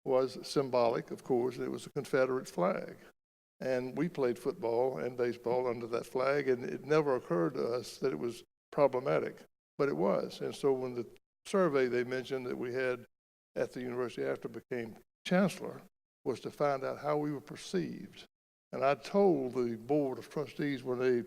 was symbolic, of course. It was a Confederate flag. And we played football and baseball under that flag, and it never occurred to us that it was problematic, but it was. And so when the survey they mentioned that we had at the university after I became chancellor was to find out how we were perceived. And I told the board of trustees when they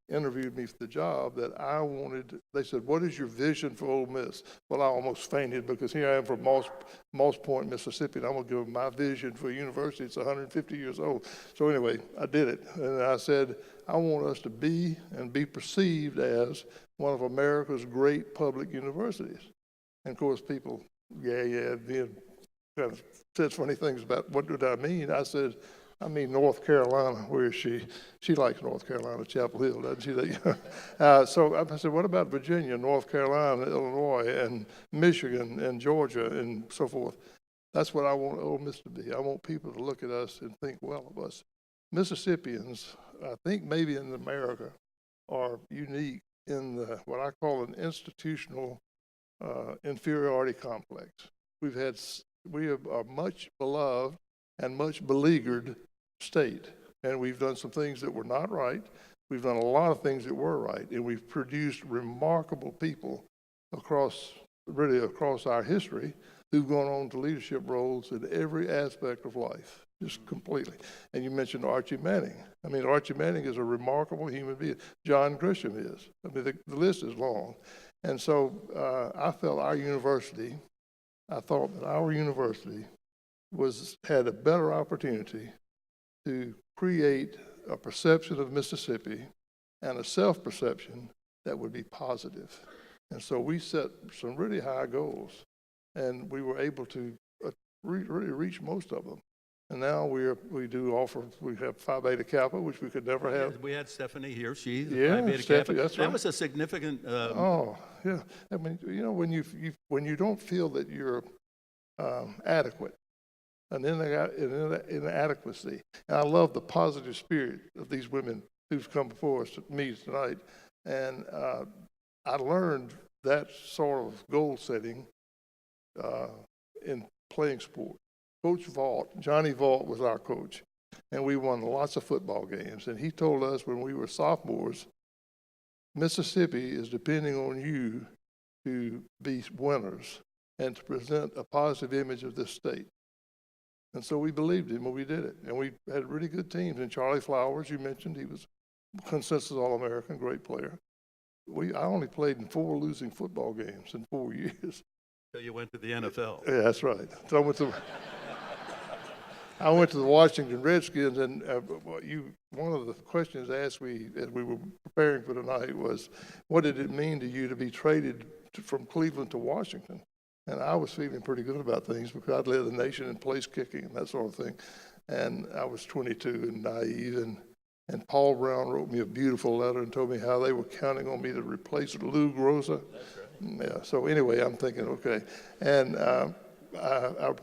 interviewed me for the job that I wanted, they said, what is your vision for Ole Miss? Well, I almost fainted because here I am from Moss Point, Mississippi, and I'm going to give them my vision for a university. It's 150 years old. So anyway, I did it. And I said, I want us to be and be perceived as one of America's great public universities. And of course, people, then kind of said funny things about what did I mean. I said, I mean North Carolina. Where is she? She likes North Carolina, Chapel Hill, doesn't she? So I said, what about Virginia, North Carolina, Illinois, and Michigan, and Georgia, and so forth? That's what I want Ole Miss to be. I want people to look at us and think well of us. Mississippians, I think maybe in America, are unique in what I call an institutional inferiority complex. We are a much beloved and much beleaguered state, and we've done some things that were not right. We've done a lot of things that were right, and we've produced remarkable people across our history who've gone on to leadership roles in every aspect of life, just completely. And you mentioned Archie Manning. I mean, Archie Manning is a remarkable human being. John Grisham is. I mean, the list is long. And so I thought that our university had a better opportunity to create a perception of Mississippi and a self-perception that would be positive. And so we set some really high goals, and we were able to really reach most of them. And now we have Phi Beta Kappa, which we could never have. We had Stephanie here. She's yeah, Phi Beta Stephanie, Kappa. that's that right. was a significant. Oh, yeah. I mean, when you don't feel that you're adequate, an inadequacy. And I love the positive spirit of these women who've come before us to me tonight. And I learned that sort of goal setting in playing sport. Coach Vaught, Johnny Vaught was our coach, and we won lots of football games. And he told us when we were sophomores, Mississippi is depending on you to be winners and to present a positive image of this state. And so we believed him and we did it. And we had really good teams. And Charlie Flowers, you mentioned, he was consensus All-American, great player. I only played in 4 losing football games in 4 years. So you went to the NFL. Yeah, that's right. So I went to the Washington Redskins, and one of the questions asked me as we were preparing for tonight was, what did it mean to you to be traded from Cleveland to Washington? And I was feeling pretty good about things because I'd led the nation in place kicking and that sort of thing. And I was 22 and naive, and Paul Brown wrote me a beautiful letter and told me how they were counting on me to replace Lou Groza. That's right. Yeah, so anyway, I'm thinking, okay. And I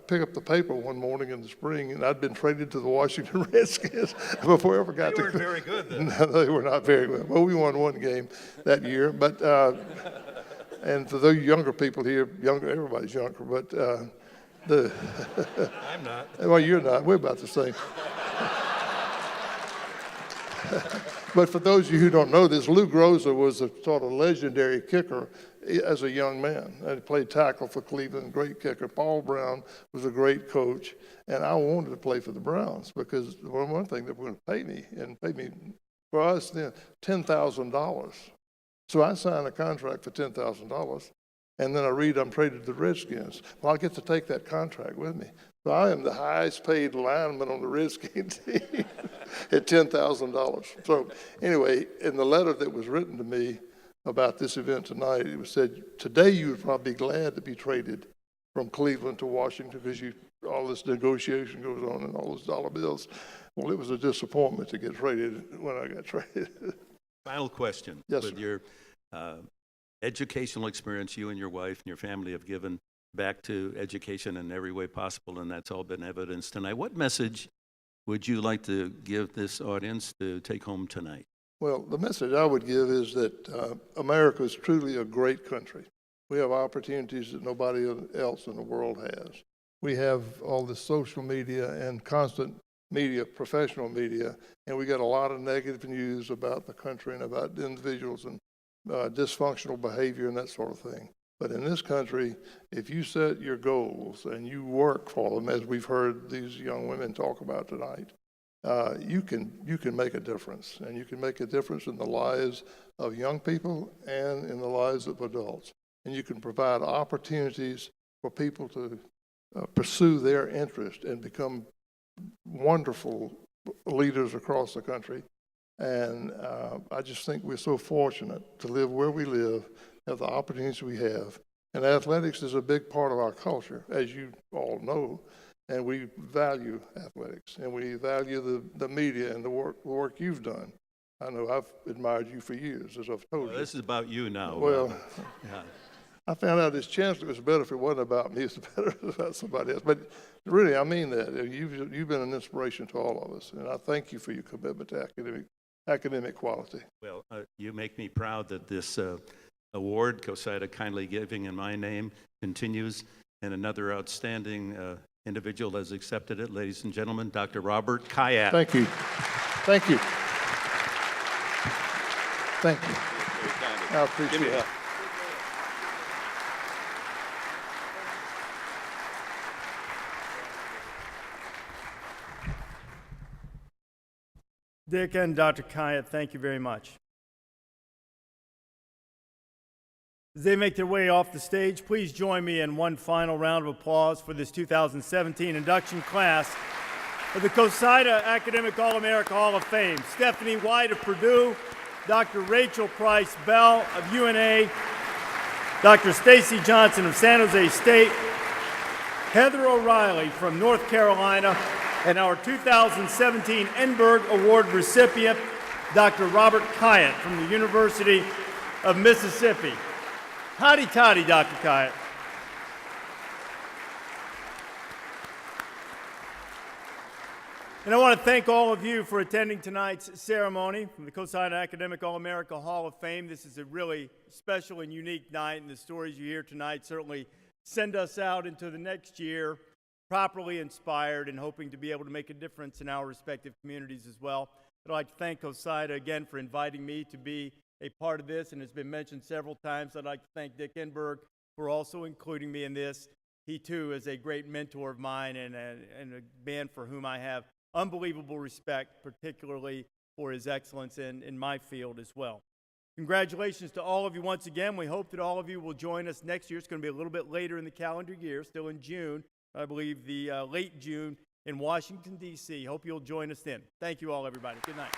picked up the paper one morning in the spring, and I'd been traded to the Washington Redskins before I ever got to. They weren't very good then. No, they were not very good. Well, we won one game that year, but and for those younger people here, everybody's younger, but I'm not. Well, you're not. We're about the same. But for those of you who don't know this, Lou Groza was a sort of legendary kicker as a young man. And he played tackle for Cleveland, great kicker. Paul Brown was a great coach, and I wanted to play for the Browns because one thing that were going to pay me for us then $10,000. So I signed a contract for $10,000, and then I read I'm traded to the Redskins. Well, I get to take that contract with me. So I am the highest paid lineman on the Redskins team at $10,000. So anyway, in the letter that was written to me about this event tonight, it was said, today you would probably be glad to be traded from Cleveland to Washington because all this negotiation goes on and all those dollar bills. Well, it was a disappointment to get traded when I got traded. Final question. Yes, With sir. your educational experience you and your wife and your family have given back to education in every way possible, and that's all been evidenced tonight. What message would you like to give this audience to take home tonight? Well, the message I would give is that America is truly a great country. We have opportunities that nobody else in the world has. We have all this social media and constant media, professional media, and we get a lot of negative news about the country and about individuals and dysfunctional behavior and that sort of thing. But in this country, if you set your goals and you work for them, as we've heard these young women talk about tonight, you can make a difference, and you can make a difference in the lives of young people and in the lives of adults. And you can provide opportunities for people to pursue their interest and become wonderful leaders across the country. And I just think we're so fortunate to live where we live, have the opportunities we have. And athletics is a big part of our culture, as you all know. And we value athletics, and we value the media and the work you've done. I know I've admired you for years, as I've told you. This is about you now. Well, yeah. I found out this chancellor was better if it wasn't about me, it's better about somebody else. But really, I mean that. You've been an inspiration to all of us, and I thank you for your commitment to academic quality. Well, you make me proud that this award, Cosider kindly giving in my name, continues, and another outstanding individual has accepted it. Ladies and gentlemen, Dr. Robert Khayat. Thank you. Thank you. Thank you. I appreciate it. Dick and Dr. Khayat, thank you very much. As they make their way off the stage, please join me in one final round of applause for this 2017 induction class of the Cosider Academic All-America Hall of Fame. Stephanie White of Purdue, Dr. Rachel Price Bell of UNA, Dr. Stacey Johnson of San Jose State, Heather O'Reilly from North Carolina, and our 2017 Enberg Award recipient, Dr. Robert Khayat from the University of Mississippi. Howdy toddy, Dr. Khayat. And I want to thank all of you for attending tonight's ceremony from the Cosider Academic All-America Hall of Fame. This is a really special and unique night, and the stories you hear tonight certainly send us out into the next year properly inspired and hoping to be able to make a difference in our respective communities as well. I'd like to thank Cosider again for inviting me to be a part of this, and it's been mentioned several times. I'd like to thank Dick Enberg for also including me in this. He too is a great mentor of mine and a man for whom I have unbelievable respect, particularly for his excellence in my field as well. Congratulations to all of you once again. We hope that all of you will join us next year. It's going to be a little bit later in the calendar year, still in June, I believe the late June in Washington, D.C. Hope you'll join us then. Thank you all, everybody. Good night.